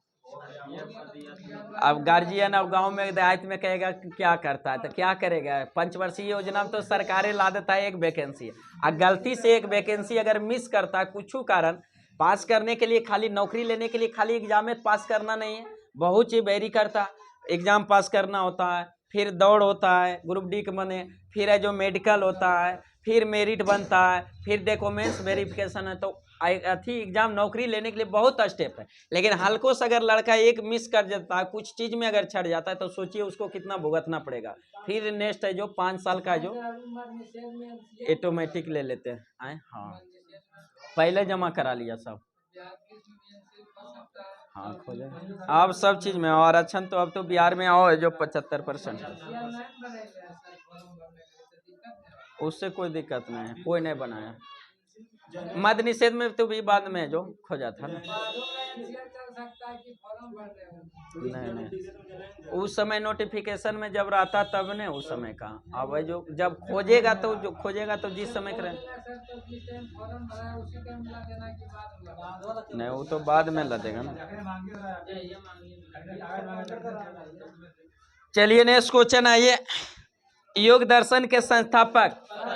अब गार्जियन अब गांव में देहात में कहेगा कि क्या करता है, तो क्या करेगा। पंचवर्षीय योजना में तो सरकारें ला देता है एक वैकेंसी, और गलती से एक वैकेंसी अगर मिस करता है कुछ कारण, पास करने के लिए खाली नौकरी लेने के लिए खाली एग्जाम में पास करना नहीं है, बहुत चीज वेरी करता। एग्जाम पास करना होता है, फिर दौड़ होता है ग्रुप डी के बने, फिर है जो मेडिकल होता है, फिर मेरिट बनता है, फिर डॉक्यूमेंट्स वेरिफिकेशन है। तो अथी एग्जाम नौकरी लेने के लिए बहुत स्टेप है। लेकिन हल्को से अगर लड़का एक मिस कर जाता है, कुछ चीज में अगर छड़ जाता है, तो सोचिए उसको कितना भुगतना पड़ेगा। फिर नेक्स्ट है जो 5 साल का जो ऑटोमेटिक ले लेते हैं। हाँ, पहले जमा करा लिया सब। हाँ, खोले अब सब चीज में। और आरक्षण तो अब तो बिहार में आओ जो 75%, उससे कोई दिक्कत नहीं है, कोई नहीं बनाया। मद निषेध में तो भी बाद में जो खोजा था ना, नहीं उस समय नोटिफिकेशन में जब रहता तब ने, उस समय का। अब जो जब खोजेगा तो जो खोजेगा तो जिस समय करे, नहीं वो तो बाद में लगेगा ना। चलिए नेक्स्ट क्वेश्चन आइए, योग दर्शन के संस्थापक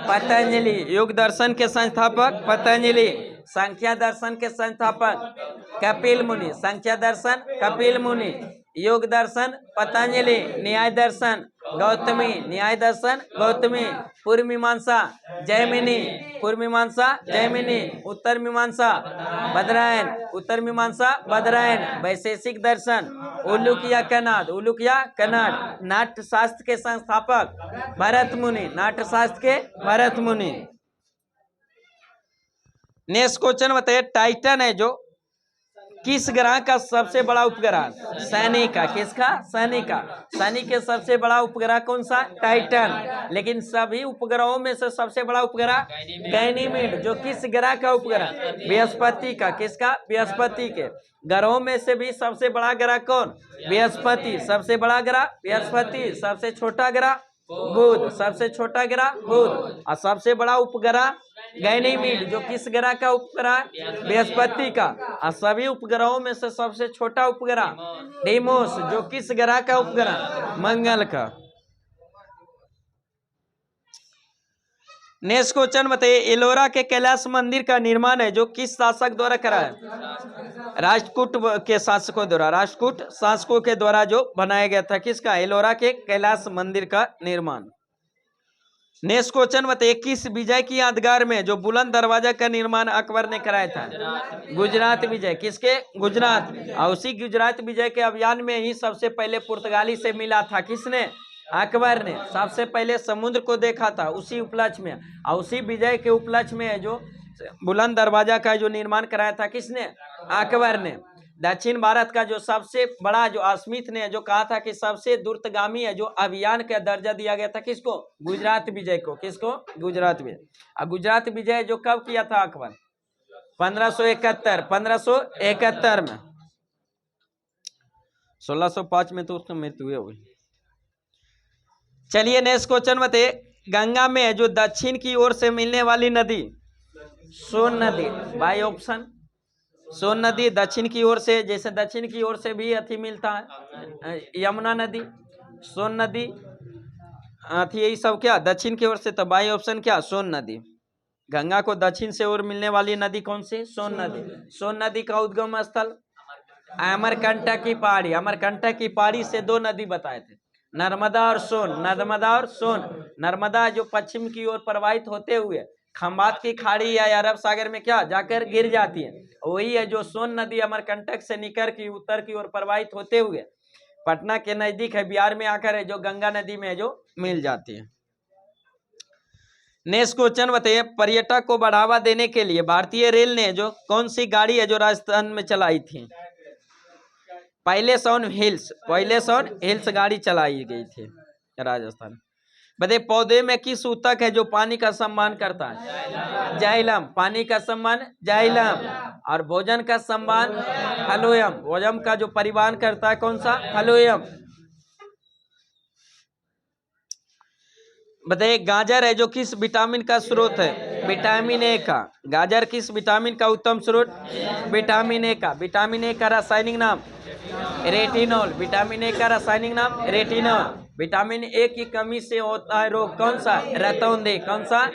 पतंजलि। योग दर्शन के संस्थापक पतंजलि। संख्या दर्शन के संस्थापक कपिल मुनि। संख्या दर्शन कपिल मुनि। योग दर्शन पतंजलि। न्याय दर्शन गौतमी। न्याय दर्शन गौतमी। पूर्व मीमांसा जैमिनी। पूर्व मीमांसा जैमिनी। उत्तर मीमांसा बदरायन। उत्तर मीमांसा बदरायन। वैशेषिक दर्शन उलूकिया कन्नड़। उलूकिया कन्नड़। नाट्य शास्त्र के संस्थापक भरत मुनि। नाट्य शास्त्र के भरत मुनि। नेक्स्ट क्वेश्चन बताइए, टाइटन है जो किस ग्रह का सबसे बड़ा उपग्रह? शनि का। किसका? शनि का। शनि के सबसे बड़ा उपग्रह कौन सा? टाइटन। लेकिन सभी उपग्रहों में से सबसे बड़ा उपग्रह गैनीमेड। जो किस ग्रह का उपग्रह? बृहस्पति का। किसका? बृहस्पति के। ग्रहों में से भी सबसे बड़ा ग्रह कौन? बृहस्पति। सबसे बड़ा ग्रह बृहस्पति। सबसे छोटा ग्रह बुध। सबसे छोटा ग्रह बुध। और सबसे बड़ा उपग्रह गैनीमीड। जो किस ग्रह का उपग्रह? बृहस्पति का। और सभी उपग्रहों में से सबसे छोटा उपग्रह डीमोस। जो किस ग्रह का उपग्रह? मंगल का। नेक्स्ट क्वेश्चन बताइए, एलोरा के कैलाश मंदिर का निर्माण है जो किस शासक द्वारा करा है? राष्ट्रकूट के शासकों द्वारा। राष्ट्रकूट शासकों के द्वारा जो बनाया गया था। किसका? एलोरा के कैलाश मंदिर का निर्माण। नेक्स्ट क्वेश्चन बताइए, किस विजय की यादगार में जो बुलंद दरवाजा का निर्माण अकबर ने कराया था? गुजरात विजय। किसके? गुजरात। और उसी गुजरात विजय के अभियान में ही सबसे पहले पुर्तगाली से मिला था। किसने? अकबर ने। सबसे पहले समुद्र को देखा था उसी उपलक्ष्य में। और उसी विजय के उपलक्ष्य में जो बुलंद दरवाजा का जो निर्माण कराया था किसने? अकबर ने। दक्षिण भारत का जो सबसे बड़ा जो स्मिथ ने जो कहा था कि सबसे द्रुतगामी है जो अभियान का दर्जा दिया गया था किसको? गुजरात विजय को। किसको? गुजरात विजय। अब गुजरात विजय जो कब किया था अकबर? 1571। 1571 में। 1605 में तो उसकी मृत्यु हुई। चलिए नेक्स्ट क्वेश्चन बताइए, गंगा में जो दक्षिण की ओर से मिलने वाली नदी? सोन नदी। बाई ऑप्शन सोन नदी। दक्षिण की ओर से, जैसे दक्षिण की ओर से भी अथी मिलता है यमुना नदी, सोन नदी, अथी यही सब क्या दक्षिण की ओर से। तो बाई ऑप्शन क्या? सोन नदी। गंगा को दक्षिण से ओर मिलने वाली नदी कौन सी? सोन नदी। सोन नदी का उद्गम स्थल अमरकंटक की पहाड़ी, अमरकंटक की पहाड़ी से दो नदी बताए थे, नर्मदा और सोन। नर्मदा और सोन, नर्मदा जो पश्चिम की ओर प्रवाहित होते हुए खंबात की खाड़ी या अरब सागर में क्या जाकर गिर जाती है, वही है जो सोन नदी अमरकंटक से निकल की उत्तर की ओर प्रवाहित होते हुए पटना के नजदीक है, बिहार में आकर है जो गंगा नदी में है जो मिल जाती है। नेक्स्ट क्वेश्चन बताइए, पर्यटक को बढ़ावा देने के लिए भारतीय रेल ने जो कौन सी गाड़ी है जो राजस्थान में चलाई थी? पैलेस ऑन हिल्स गाड़ी चलाई गई थी राजस्थान। बताइए, पौधे में किस ऊतक है जो पानी का सम्मान करता है? जाइलम, पानी का सम्मान जाइलम। और भोजन का सम्मान फलोयम, भोजन का जो परिवहन करता है कौन सा? फलोयम। बताइए, गाजर है जो किस विटामिन का स्रोत है? विटामिन ए का। गाजर किस विटामिन का उत्तम स्रोत? विटामिन ए का। विटामिन ए का रासायनिक नाम रेटिनॉल। विटामिन ए का रासायनिक नाम रेटिनॉल। विटामिन ए की कमी से होता है रोग कौन सा? रतौंधी। कौन सा?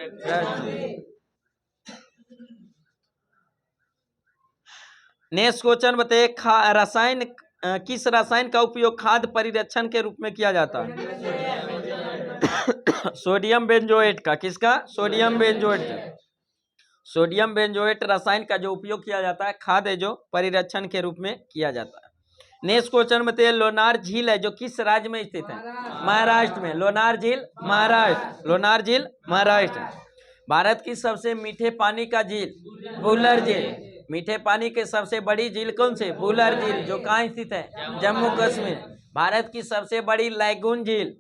नेक्स्ट क्वेश्चन बताइए, रसायन किस रसायन का उपयोग खाद्य परिरक्षण के रूप में किया जाता है? सोडियम बेंजोएट का। किसका? Sodium benzoate. सोडियम बेंजोएट रसायन का जो उपयोग किया जाता है खाद्य जो परिरक्षण के रूप में किया जाता है। नेक्स्ट क्वेश्चन बताइए, लोनार झील है जो किस राज्य में स्थित है? महाराष्ट्र में। लोनार झील महाराष्ट्र। लोनार झील महाराष्ट्र। भारत की सबसे मीठे पानी का झील? वुलर झील। मीठे पानी के सबसे बड़ी झील कौन सी? वुलर झील, जो कहाँ स्थित है? जम्मू कश्मीर। भारत की सबसे बड़ी लैगून झील?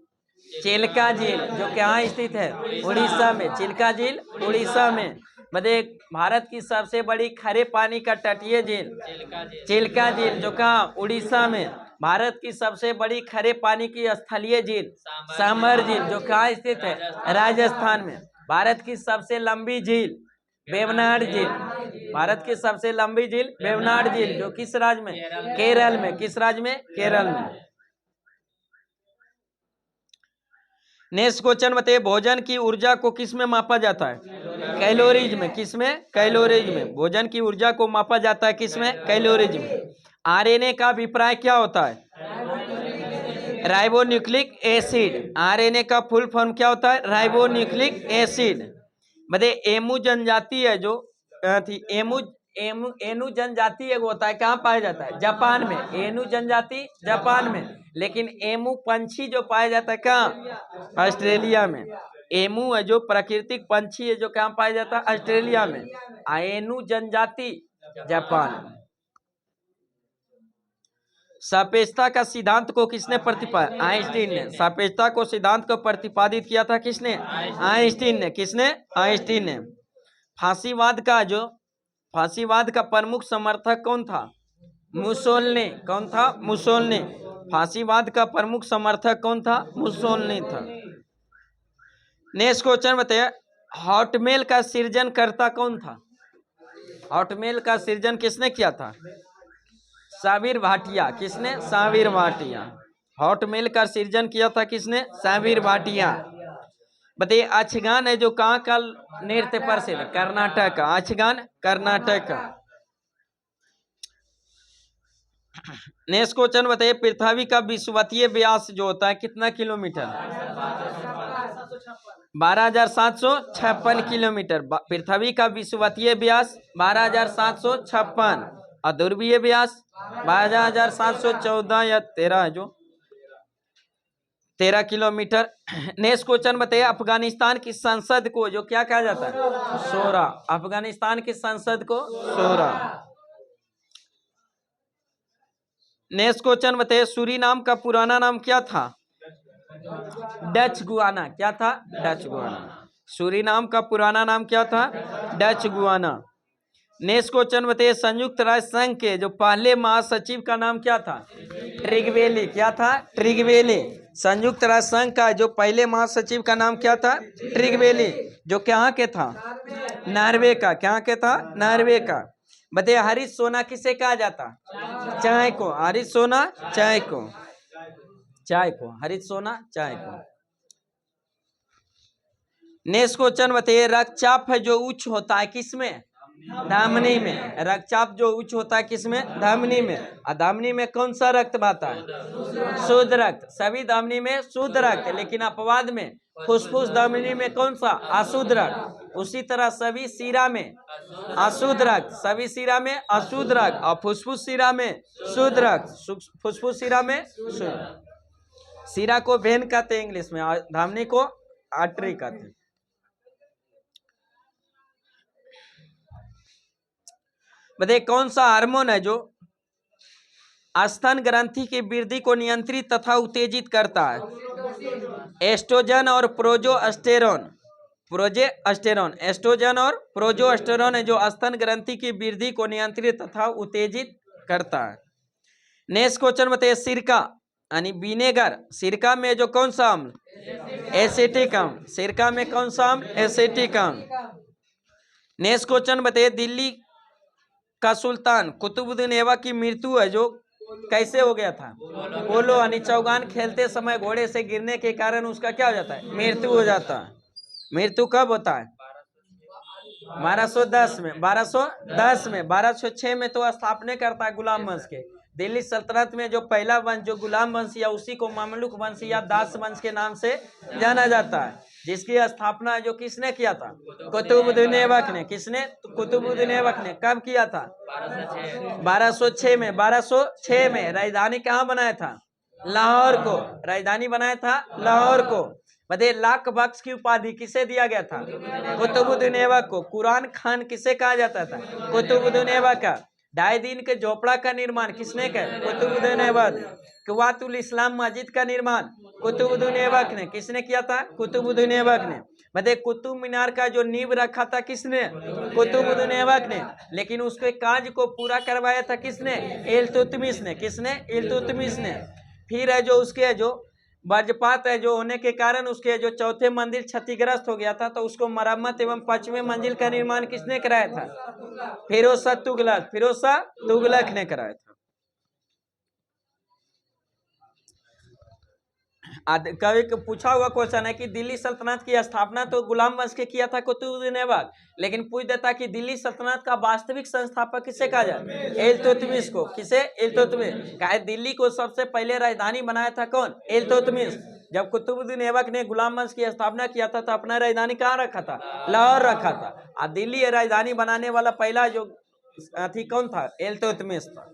चिल्का झील, जो कहाँ स्थित है? उड़ीसा में। चिल्का झील उड़ीसा में। मतलब भारत की सबसे बड़ी खारे पानी का तटीय झील? चिल्का झील, जो कहाँ? उड़ीसा में। भारत की सबसे बड़ी खारे पानी की स्थलीय झील? सांभर झील, जो कहाँ स्थित है? राजस्थान में। भारत की सबसे लंबी झील? वेवनाड झील। भारत की सबसे लंबी झील वेवनाड झील, जो किस राज्य में? केरल में। किस राज्य में? केरल में। नेक्स्ट क्वेश्चन बताइए, भोजन की ऊर्जा को किस में मापा जाता है? कैलोरीज में। किस में? कैलोरीज में। भोजन की ऊर्जा को मापा जाता है किस में? कैलोरीज में। आरएनए का अभिप्राय क्या होता है? Ribonucleic acid. आरएनए का फुल फॉर्म क्या होता है? Ribonucleic acid. बताइए, एमू जनजाति है जो थी, एनु जनजाति एक होता है, कहाँ पाया जाता है? जापान में। एनु जनजाति जापान में। लेकिन एमू पंछी जो पाया जाता है कहाँ? ऑस्ट्रेलिया में। एमू है जो प्राकृतिक पंछी है जो कहाँ पाया जाता है? ऑस्ट्रेलिया में। एनु जनजाति जापान में। सापेक्षता का सिद्धांत को किसने प्रतिपादित? आइंस्टीन ने। सापेक्षता को सिद्धांत को प्रतिपादित किया था किसने? आइंस्टीन ने। किसने? आइंस्टीन ने। फांसीवाद का प्रमुख समर्थक कौन था? मुसोलिनी। कौन था? मुसोलिनी। फांसीवाद का प्रमुख समर्थक कौन था? मुसोलिनी था। नेक्स्ट क्वेश्चन बताइए, हॉटमेल का सृजन करता कौन था? हॉटमेल का सृजन किसने किया था? साबिर भाटिया। किसने? साबिर भाटिया। हॉटमेल का सृजन किया था किसने? साबिर भाटिया। बताइए, अचगान है जो कहाँ का नृत्य प्रसिद्ध? कर्नाटक का। अचगान कर्नाटक का। नेक्स्ट क्वेश्चन बताइए, पृथ्वी का विषुवतीय व्यास जो होता है कितना किलोमीटर? 12,756 किलोमीटर। पृथ्वी का विषुवतीय व्यास 12,756। और ध्रुवीय व्यास 12,714 या 13 है जो 13 किलोमीटर। नेक्स्ट क्वेश्चन बताइए, अफगानिस्तान की संसद को जो क्या कहा जाता है? शोरा। अफगानिस्तान की संसद को शोरा। नेक्स्ट क्वेश्चन बताइए, सूरीनाम का पुराना नाम क्या था? Dutch Guana. क्या था? Dutch Guana. सूरीनाम का पुराना नाम क्या था? Dutch Guana. नेक्स्ट क्वेश्चन बताइए, संयुक्त राष्ट्र संघ के जो पहले महासचिव का नाम क्या था? ट्रिगवेली। क्या था? ट्रिगवेली। संयुक्त राष्ट्र संघ का जो पहले महासचिव का नाम क्या था? ट्रिगवेली, जो कहाँ के था? नॉर्वे का। क्या के था? नॉर्वे का। बताइए, हरीश सोना किसे कहा जाता? चाय को। हरीश सोना चाय को। चाय को हरीश सोना चाय को। नेक्स्ट क्वेश्चन बताइए, रक्तचाप है जो उच्च होता है किसमें? धमनी में। रक्तचाप जो उच्च होता है किसमें? धमनी में। और धमनी में कौन सा रक्त बहता है? शुद्ध रक्त। सभी धमनी में शुद्ध रक्त, लेकिन अपवाद में फुसफुस धमनी में कौन सा? अशुद्ध रक्त। उसी तरह सभी शिरा में अशुद्ध रक्त, सभी शिरा में अशुद्ध रक्त, और फुसफुस शिरा में शुद्ध रक्त। फुसफुस शिरा में शुद्ध। शिरा को वेन कहते हैं इंग्लिश में, और धमनी को आर्टरी कहते हैं। बताइए कौन सा हार्मोन है जो स्तन ग्रंथि की वृद्धि को नियंत्रित तथा उत्तेजित करता है? एस्ट्रोजन और प्रोजेस्टेरोन। प्रोजेस्टेरोन, एस्ट्रोजन और प्रोजेस्टेरोन है जो स्तन ग्रंथि की वृद्धि को नियंत्रित तथा उत्तेजित करता है। नेक्स्ट क्वेश्चन बताइए, सिरका यानी विनेगर, सिरका में जो कौन सा अम्ल? एसिटिक अम्ल। सिरका में कौन सा अम्ल? एसिटिक अम्ल। नेक्स्ट क्वेश्चन बताइए, दिल्ली का सुल्तान कुतुबुद्दीन ऐबक की मृत्यु है जो कैसे हो गया था? पोलो यानी चौगान खेलते समय घोड़े से गिरने के कारण उसका क्या हो जाता है? मृत्यु हो जाता है। मृत्यु कब होता है? 1210 में। 1210 में। 1206 में तो स्थापना करता है गुलाम वंश के। दिल्ली सल्तनत में जो पहला वंश जो गुलाम वंश या उसी को मामलुक वंश या दास वंश के नाम से जाना जाता है, जिसकी स्थापना जो किसने किया था? कुतुबुद्दीन ऐबक ने। किसने? कुतुबुद्दीन ऐबक ने। कब किया था? 1206 में। 1206 में। राजधानी कहाँ बनाया था? लाहौर को। राजधानी बनाया था लाहौर को। बताइए लाख बख्श की उपाधि किसे दिया गया था? कुतुबुद्दीन ऐबक को। कुरान खान किसे कहा जाता था? कुतुबुद्दीन ऐबक का। 2.5 दिन के झोपड़ा का निर्माण किसने किया? कुतुबुद्दीन ऐबक। कुव्वातुल इस्लाम मस्जिद का निर्माण कुतुबुद्दीन ऐबक ने। किसने किया था? कुतुबुद्दीन ऐबक ने। बताइए कुतुब मीनार का जो नींव रखा था किसने? कुतुबुद्दीन ऐबक ने। लेकिन उसके काज को पूरा करवाया था किसने? इल्तुतमिश ने। किसने? इल्तुतमिश ने। फिर है जो उसके जो वज्रपात है जो होने के कारण उसके जो चौथे मंजिल क्षतिग्रस्त हो गया था, तो उसको मरम्मत एवं 5वें मंजिल का निर्माण किसने कराया था? फिरोज शाह तुगलक। फिरोज शाह तुगलक ने कराया था। कभी पूछा हुआ क्वेश्चन है कि दिल्ली सल्तनत की स्थापना तो गुलाम वंश के किया था कुतुबुद्दीन ऐबक, लेकिन पूछ देता कि दिल्ली सल्तनत का वास्तविक संस्थापक किसे कहा जाए? इल्तुतमिश को। किसे? इल्तुतमिश। कहा दिल्ली को सबसे पहले राजधानी बनाया था कौन? इल्तुतमिश। जब कुतुबुद्दीन ऐबक ने गुलाम वंश की स्थापना किया था तो अपना राजधानी कहाँ रखा था? लाहौर रखा था। और दिल्ली राजधानी बनाने वाला पहला जो थी कौन था? इल्तुतमिश था।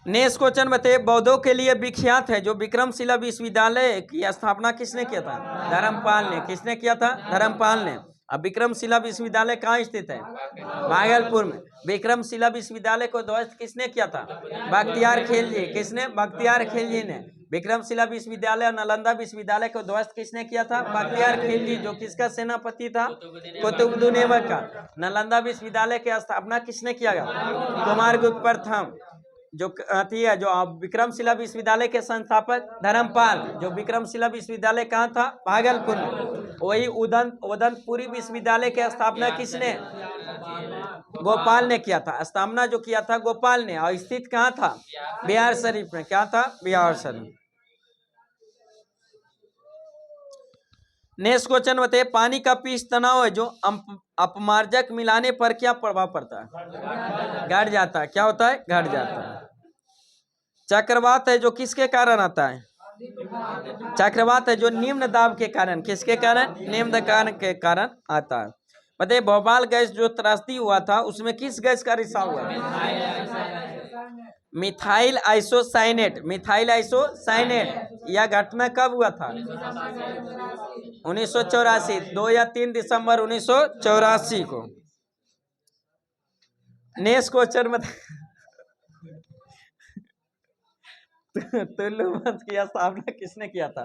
नेक्स्ट क्वेश्चन बताइए, बौद्धों के लिए विख्यात है जो विक्रमशिला विश्वविद्यालय की स्थापना किसने किया था? धर्मपाल ने। किसने किया था? धर्मपाल ने। अब विक्रमशिला विश्वविद्यालय कहाँ स्थित है? भागलपुर में। विक्रमशिला विश्वविद्यालय को ध्वस्त किसने किया था? बख्तियार खिलजी। किसने? बख्तियार खिलजी ने। विक्रमशिला विश्वविद्यालय नालंदा विश्वविद्यालय को ध्वस्त किसने किया था? बख्तियार खिलजी, जो किसका सेनापति था? कुतुबुद्दीन ऐबक का। नालंदा विश्वविद्यालय की स्थापना किसने किया? कुमारगुप्त प्रथम। जो थी है जो विक्रमशिला विश्वविद्यालय के संस्थापक धर्मपाल। जो विक्रमशिला विश्वविद्यालय कहाँ था? भागलपुर में। वही उदनपुरी विश्वविद्यालय की स्थापना किसने? गोपाल ने किया था। स्थापना जो किया था गोपाल ने। और स्थित कहाँ था? बिहार शरीफ में। क्या था? बिहार शरीफ। नेक्स्ट क्वेश्चन बताइए, पानी का पीएच तनाव है जो अपमार्जक मिलाने पर क्या प्रभाव पड़ता है? घट जाता है। क्या होता है? घट जाता है। चक्रवात है जो किसके कारण आता है? चक्रवात है जो निम्न दाब के कारण। किसके कारण? निम्न दाब के कारण आता है। बताइए भोपाल गैस जो त्रासदी हुआ था उसमें किस गैस का रिसाव हुआ? Methyl isocyanate. Methyl isocyanate. यह घटना कब हुआ था? 1984। 2 या 3 दिसंबर 1984 को। नेक्स्ट क्वेश्चन में तुल्लु वंश की स्थापना किसने किया था?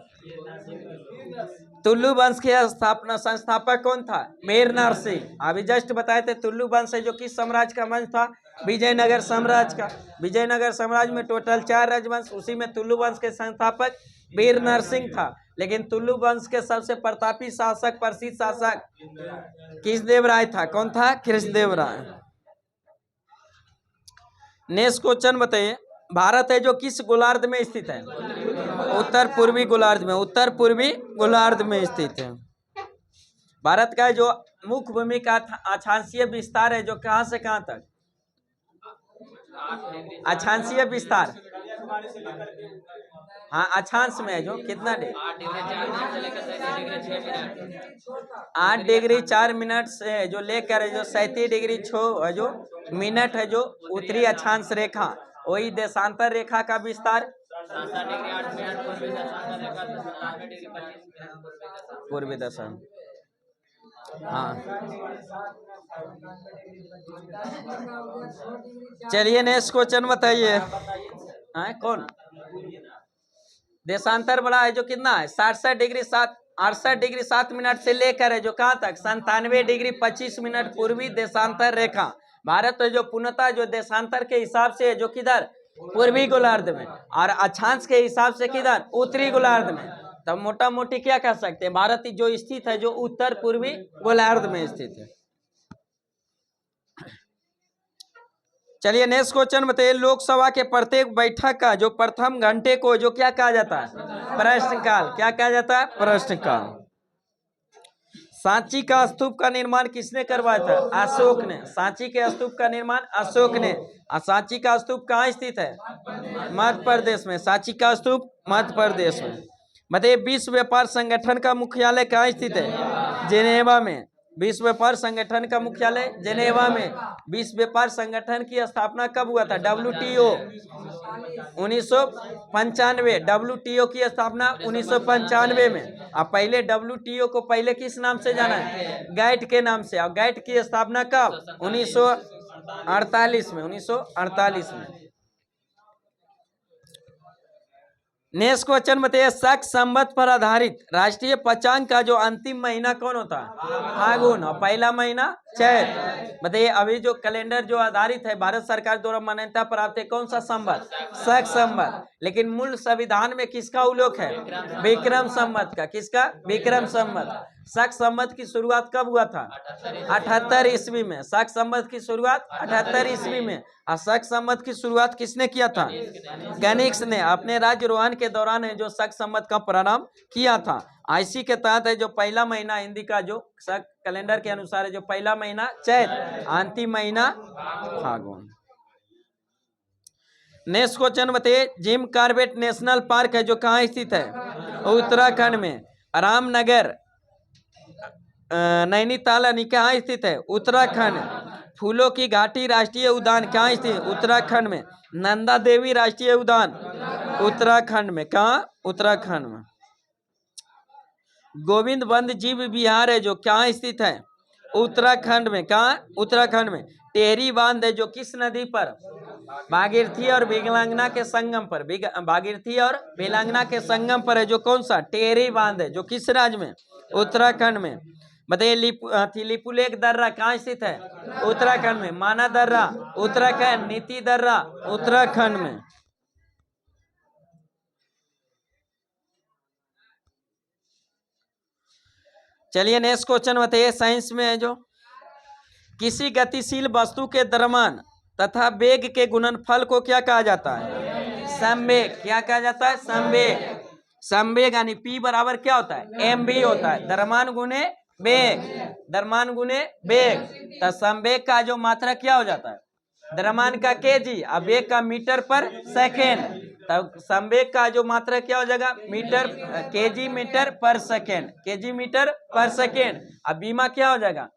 तुल्लु वंश के स्थापना संस्थापक कौन था? मीर नरसिंह। अभी जस्ट बताए थे तुल्लु वंश है जो किस साम्राज्य का वंश था? विजयनगर साम्राज्य का। विजयनगर साम्राज्य में टोटल 4 राजवंश, उसी में तुल्लु वंश के संस्थापक वीर नरसिंह था। लेकिन तुल्लु वंश के सबसे प्रतापी शासक, प्रसिद्ध शासक कृष्णदेव राय था। कौन था? कृष्णदेव राय। नेक्स्ट क्वेश्चन बताइए, भारत है जो किस गोलार्ध में स्थित है? उत्तर पूर्वी गोलार्ध में, उत्तर पूर्वी गोलार्ध में स्थित है। भारत का जो मुख्य भूमि का अक्षांशीय विस्तार है जो कहां से कहां तक, अक्षांशीय विस्तार, हाँ अक्षांश में है जो कितना डिग्री, 8 डिग्री 4 मिनट से जो लेकर है जो 37 डिग्री 6 जो मिनट है जो उत्तरी अक्षांश रेखा, वही देशांतर रेखा का विस्तार पूर्वी दशांश। हाँ चलिए नेक्स्ट क्वेश्चन बताइए। कौन देशांतर बड़ा है जो कितना है 68 डिग्री 7 से लेकर है जो कहाँ तक 97 डिग्री 25 मिनट पूर्वी देशांतर रेखा। भारत जो पूर्णतः जो देशांतर के हिसाब से है जो किधर पूर्वी गोलार्ध में, और अक्षांश के हिसाब से किधर उत्तरी गोलार्ध में। तब मोटा मोटी क्या कह सकते हैं, भारत जो स्थित है जो उत्तर पूर्वी गोलार्ध में स्थित है। चलिए नेक्स्ट क्वेश्चन बताइए। लोकसभा के प्रत्येक बैठक का जो प्रथम घंटे को जो क्या कहा जाता है, प्रश्नकाल। क्या कहा जाता है, प्रश्नकाल। सांची का स्तूप का निर्माण किसने करवाया था, अशोक ने। सांची के स्तूप का निर्माण अशोक ने। और सांची का स्तूप कहाँ स्थित है, मध्य प्रदेश में। सांची का स्तूप मध्य प्रदेश में। बताइए विश्व व्यापार संगठन का मुख्यालय कहाँ स्थित है, जेनेवा में। विश्व व्यापार संगठन का मुख्यालय जेनेवा में। विश्व व्यापार संगठन की स्थापना कब हुआ था, WTO 1995। WTO की स्थापना 1995 में। अब पहले WTO को पहले किस नाम से जाना है, गैट के नाम से। और गैट की स्थापना कब, 1948 में, 1948 में। नेक्स्ट क्वेश्चन बताइए। शक संवत पर आधारित राष्ट्रीय पंचांग का जो अंतिम महीना कौन होता है, फागुन। और पहला महीना चैत। बताइए अभी जो कैलेंडर जो आधारित है भारत सरकार द्वारा मान्यता प्राप्त है कौन सा संवत, शक संवत। लेकिन मूल संविधान में किसका उल्लेख है, विक्रम संवत का। किसका, विक्रम संवत। शक संवत की शुरुआत कब हुआ था, 78 ईस्वी में। शक संवत की शुरुआत 78 ईस्वी में। और शक संवत की शुरुआत किसने किया था, गणिक्स ने अपने राज्यरोहण के दौरान है जो शक संवत का प्रारंभ किया था। इसी के तहत है जो पहला महीना हिंदी का जो शक कैलेंडर के अनुसार है जो पहला महीना चैत, अंतिम महीना फागुन। नेक्स्ट क्वेश्चन बताइए। जिम कॉर्बेट नेशनल पार्क है जो कहाँ स्थित है, उत्तराखंड में। रामनगर नैनीताल कहाँ स्थित है, उत्तराखंड। फूलों की घाटी राष्ट्रीय उद्यान कहाँ स्थित, उत्तराखंड में। नंदा देवी राष्ट्रीय उद्यान उत्तराखंड में। कहाँ, उत्तराखंड में। गोविंद बंद जीव विहार है जो कहाँ स्थित है, उत्तराखंड में। कहाँ, उत्तराखंड में। टेहरी बांध है जो किस नदी पर, भागीरथी और वीरांगना के संगम पर। भागीरथी और वीरांगना के संगम पर है जो कौन सा, टेहरी बांध है जो किस राज्य में, उत्तराखंड में। बताइए लिपुलेख दर्रा कहाँ स्थित है, उत्तराखंड में। माना दर्रा उत्तराखंड, नीति दर्रा उत्तराखंड में। चलिए नेक्स्ट क्वेश्चन बताइए। साइंस में है जो किसी गतिशील वस्तु के द्रव्यमान तथा वेग के गुणनफल को क्या कहा जाता है, संवेग। क्या कहा जाता है, संवेग। संवेग यानी P बराबर क्या होता है, mv होता है, द्रव्यमान गुने वेग, द्रव्यमान गुने वेग। तो संवेग का जो मात्रा क्या हो जाता है, द्रव्यमान का kg, और वेग का मीटर पर सेकेंड। तब संवेग का जो मात्रा क्या हो जाएगा, मीटर, kg मीटर पर सेकेंड, kg मीटर पर सेकेंड। अब बीमा क्या हो जाएगा,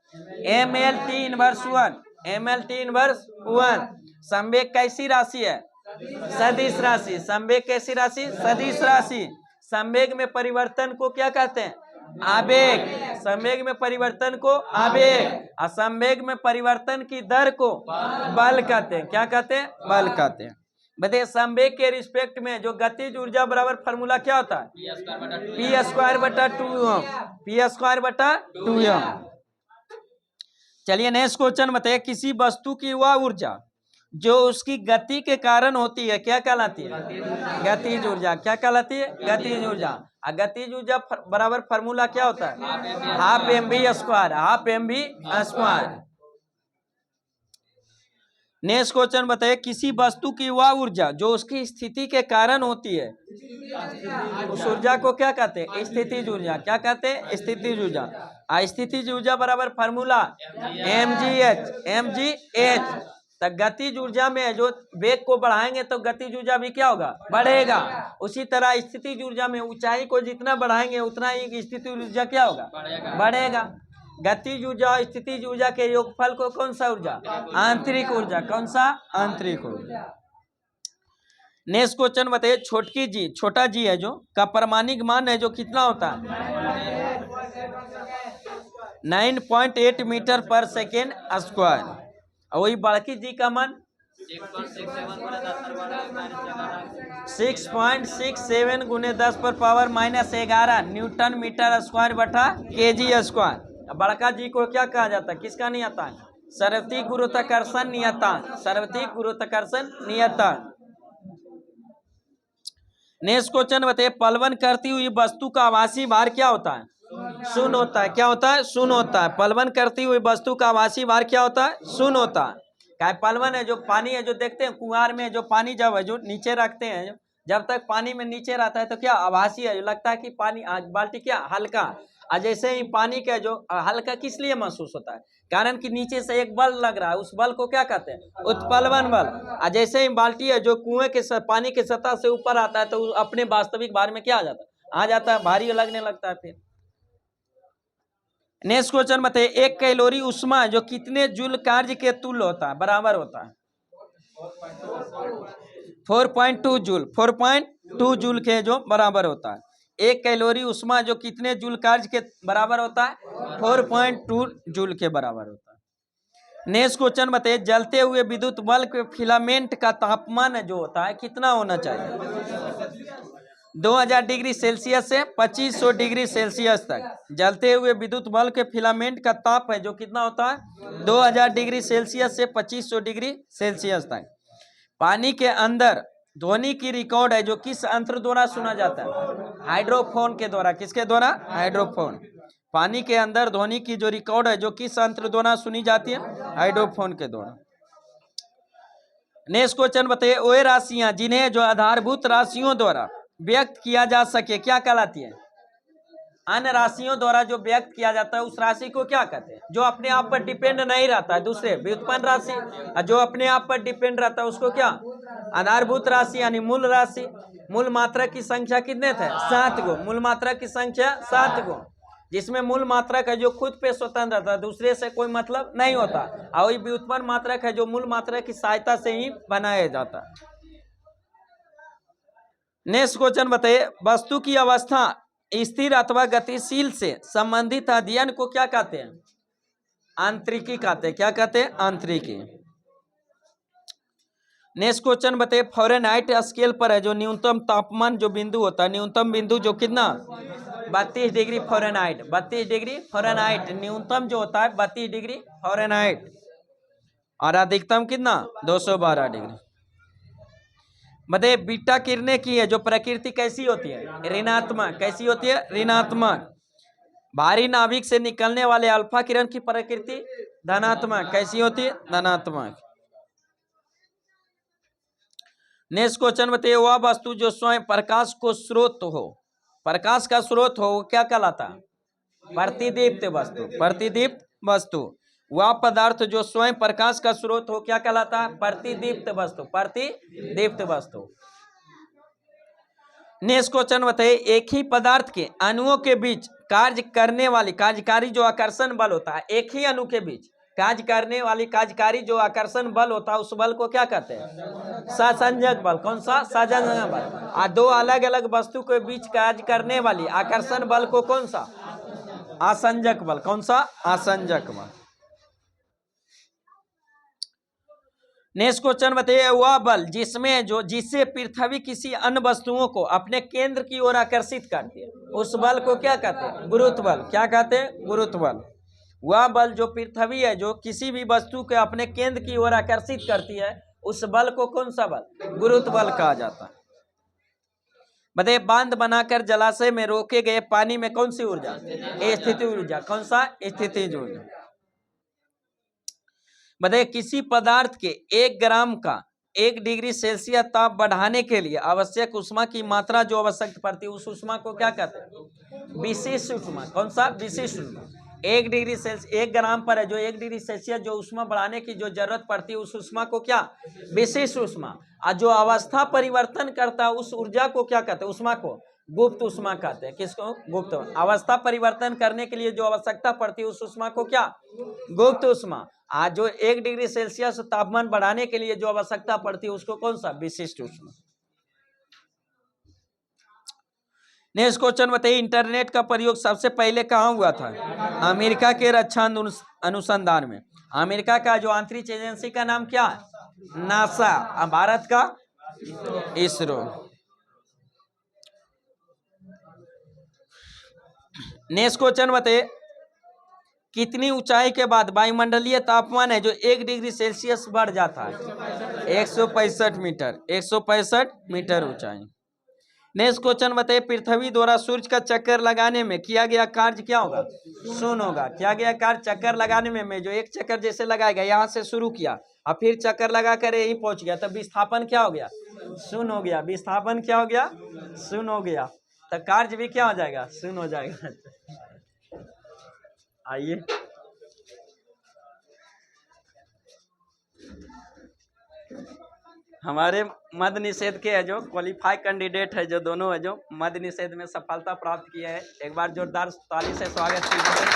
mLT/1, mLT/1। संवेग कैसी राशि है, सदिश राशि। संवेग कैसी राशि, सदिश राशि। संवेग में परिवर्तन को क्या कहते हैं, आवेग। संवेग में परिवर्तन को आवेग, और संवेग में परिवर्तन की दर को बल कहते हैं। क्या कहते हैं, बल कहते हैं। बताइए संवेग के रिस्पेक्ट में जो गतिज ऊर्जा बराबर फार्मूला क्या होता है, P²/2m, P²/2m। चलिए नेक्स्ट क्वेश्चन बताइए। किसी वस्तु की वह ऊर्जा जो उसकी गति के कारण होती है क्या कहलाती है, गतिज ऊर्जा। क्या कहलाती है, गतिज ऊर्जा। गतिज ऊर्जा बराबर फार्मूला क्या होता है, ½ mv², ½ mv²। नेक्स्ट क्वेश्चन बताइए, किसी वस्तु की वह ऊर्जा जो उसकी स्थिति के कारण होती है, उस ऊर्जा को क्या कहते हैं? स्थितिज ऊर्जा। क्या कहते हैं? स्थितिज ऊर्जा। स्थितिज ऊर्जा बराबर फार्मूला mgh। तो गतिज ऊर्जा में जो वेग को बढ़ाएंगे तो गतिज ऊर्जा भी क्या होगा? बढ़ेगा। उसी तरह स्थितिज ऊर्जा में ऊंचाई को जितना बढ़ाएंगे उतना ही स्थितिज ऊर्जा क्या होगा? बढ़ेगा। गतिज ऊर्जा और स्थितिज ऊर्जा के योगफल को कौन सा ऊर्जा? आंतरिक ऊर्जा। कौन सा? आंतरिक ऊर्जा। नेक्स्ट क्वेश्चन बताइए, छोटकी जी, छोटा जी है जो का परमाणिक मान है जो कितना होता है? 9.8 मीटर पर सेकेंड स्क्वायर। और वही बड़की जी का मान 6.67 गुने 10 पर पावर -11 न्यूटन मीटर स्क्वायर बटा केजी स्क्वायर। बड़का जी को क्या कहा जाता है? किसका नियतांक? सार्वत्रिक गुरुत्वाकर्षण नियतांक। सार्वत्रिक गुरुत्वाकर्षण नियतांक। नेक्स्ट क्वेश्चन बताइए, पलवन करती हुई वस्तु का आभासी भार क्या होता है? शून्य होता है। क्या होता है? शून्य होता है। पलवन करती हुई वस्तु का आभासी भार क्या होता है? शून्य होता है। क्या पलवन है जो पानी है, जो देखते हैं कुआर में जो पानी जब है जो नीचे रखते हैं, जब तक पानी में नीचे रहता है तो क्या आभासी है, जो लगता है कि पानी बाल्टी क्या हल्का। और जैसे ही पानी का जो हल्का किस लिए महसूस होता है? कारण कि नीचे से एक बल लग रहा है, उस बल को क्या कहते हैं? उत्प्लवन बल। और जैसे ही बाल्टी है जो कुएं के पानी के सतह से ऊपर आता है तो अपने वास्तविक भार में क्या आ जाता है? आ जाता है, भारी लगने लगता है। फिर नेक्स्ट क्वेश्चन बताइए, एक कैलोरी उष्मा जो कितने जूल कार्य के तुल्य होता है? बराबर होता है 4.2 जूल। 4.2 जूल के जो बराबर होता है। एक कैलोरी उष्मा जो कितने जूल कार्य के बराबर होता है? 4.2 जूल के बराबर होता है। नेक्स्ट क्वेश्चन बताइए, जलते हुए विद्युत बल्ब के फिलामेंट का तापमान जो होता है कितना होना चाहिए? 2000 डिग्री सेल्सियस से 2500 डिग्री सेल्सियस तक। जलते हुए विद्युत बल्ब के फिलामेंट का ताप है जो कितना होता है? 2000 डिग्री सेल्सियस से 2500 डिग्री सेल्सियस तक। पानी के अंदर ध्वनि की रिकॉर्ड है जो किस यंत्र द्वारा सुना जाता है? हाइड्रोफोन के द्वारा। किसके द्वारा? हाइड्रोफोन। पानी के अंदर ध्वनि की जो रिकॉर्ड है जो किस यंत्र द्वारा सुनी जाती है? हाइड्रोफोन के द्वारा। नेक्स्ट क्वेश्चन बताइए, वे राशियां जिन्हें जो आधारभूत राशियों द्वारा व्यक्त किया जा सके क्या कहलाती है? अन्य राशियों द्वारा जो व्यक्त किया जाता है उस राशि को क्या कहते हैं? जो अपने आप पर डिपेंड नहीं रहता है, दूसरे व्युत्पन्न राशि। और जो अपने आप पर डिपेंड रहता है उसको क्या? आधारभूत राशि यानी मूल राशि। मूल मात्रा की संख्या कितने थे? 7 गो। मूल मात्रा की संख्या 7 गो, जिसमें मूल मात्रक है जो खुद पे स्वतंत्र रहता है, दूसरे से कोई मतलब नहीं होता। और वही व्युत्पन्न मात्रक है जो मूल मात्रा की सहायता से ही बनाया जाता है। नेक्स्ट क्वेश्चन बताइए, वस्तु की अवस्था स्थिर अथवा गतिशील से संबंधित अध्ययन को क्या कहते हैं? आंतरिकी कहते हैं। क्या कहते हैं? आंतरिकी। नेक्स्ट क्वेश्चन बताइए, फ़ारेनहाइट स्केल पर है जो न्यूनतम तापमान जो बिंदु होता है, न्यूनतम बिंदु जो कितना? 32 डिग्री फ़ारेनहाइट। 32 डिग्री फ़ारेनहाइट न्यूनतम जो होता है 32 डिग्री फ़ारेनहाइट। और अधिकतम कितना? 212 डिग्री। बताइए, बीटा किरणें की है जो प्रकृति कैसी होती है? ऋणात्मक। कैसी होती है? ऋणात्मक। भारी नाभिक से निकलने वाले अल्फा किरण की प्रकृति धनात्मक। कैसी होती है? धनात्मक। नेक्स्ट क्वेश्चन बताइए, वह वस्तु जो स्वयं प्रकाश को स्रोत हो, प्रकाश का स्रोत हो, वो क्या कहलाता है? प्रतिदीप्त वस्तु। प्रतिदीप्त वस्तु। वह पदार्थ जो स्वयं प्रकाश का स्रोत हो क्या कहलाता है? प्रतिदीप्त वस्तु। प्रतिदीप्त वस्तु। नेक्स्ट क्वेश्चन बताइए, एक ही पदार्थ के अणुओं के बीच कार्य करने वाली कार्यकारी जो आकर्षण बल होता है, एक ही अणु के बीच कार्य करने वाली कार्यकारी जो आकर्षण बल होता है उस बल को क्या कहते हैं? सहसंजक बल। कौन सा? सहसंजक बल। और दो अलग अलग वस्तु के बीच कार्य करने वाली आकर्षण बल को कौन सा? आसंजक बल। कौन सा? आसंजक बल। नेक्स्ट क्वेश्चन बताइए, वह बल जिससे पृथ्वी किसी अन्य वस्तुओं को अपने केंद्र की ओर आकर्षित करती है उस बल को क्या कहते हैं? गुरुत्व बल। क्या कहते हैं? गुरुत्व बल। वह बल जो पृथ्वी है जो किसी भी वस्तु के अपने केंद्र की ओर आकर्षित करती है उस बल को कौन सा बल? गुरुत्व बल कहा जाता है। बताइए, बांध बनाकर जलाशय में रोके गए पानी में कौन सी ऊर्जा? स्थितिज ऊर्जा। कौन सा? स्थितिज ऊर्जा। बताइए किसी पदार्थ के 1 ग्राम का 1 डिग्री सेल्सियस ताप बढ़ाने के लिए आवश्यक उष्मा की मात्रा जो आवश्यक पड़ती है उस उष्मा को क्या कहते हैं? विशिष्ट उष्मा। कौन सा? विशिष्ट उष्मा। 1 डिग्री सेल्सियस 1 ग्राम पर है जो 1 डिग्री सेल्सियस जो उष्मा बढ़ाने की जो जरूरत पड़ती है उस उष्मा को क्या? विशिष्ट उष्मा। और जो अवस्था परिवर्तन करता है उस ऊर्जा को क्या कहते हैं? उष्मा को गुप्त उष्मा कहते हैं। किसको? गुप्त। अवस्था परिवर्तन करने के लिए जो आवश्यकता पड़ती है उस उष्मा को क्या? गुप्त उष्मा। आज जो 1 डिग्री सेल्सियस तापमान बढ़ाने के लिए जो आवश्यकता पड़ती है उसको कौन सा? विशिष्ट उष्मा। नेक्स्ट क्वेश्चन बताइए, इंटरनेट का प्रयोग सबसे पहले कहाँ हुआ था? अमेरिका के रक्षा अनुसंधान में। अमेरिका का जो अंतरिक्ष एजेंसी का नाम क्या है? नासा। भारत का इसरो। नेक्स्ट क्वेश्चन बताइए, कितनी ऊंचाई के बाद वायुमंडलीय तापमान है जो 1 डिग्री सेल्सियस बढ़ जाता है? 165 मीटर। 165 मीटर ऊंचाई। नेक्स्ट क्वेश्चन बताइए, पृथ्वी द्वारा सूर्य का चक्कर लगाने में किया गया कार्य क्या होगा? शून्य होगा। किया गया कार्य चक्कर लगाने में जो एक चक्कर जैसे लगाएगा, यहाँ से शुरू किया और फिर चक्कर लगा कर यहीं पहुंच गया, तब विस्थापन क्या हो गया? शून्य हो गया। विस्थापन क्या हो गया? शून्य हो गया। तो कार्य भी क्या हो जाएगा? शून्य हो जाएगा। आइए हमारे मद निषेध के है जो क्वालिफाई कैंडिडेट है जो दोनों है जो मद निषेध में सफलता प्राप्त किए हैं, एक बार जोरदार ताली से स्वागत कीजिए।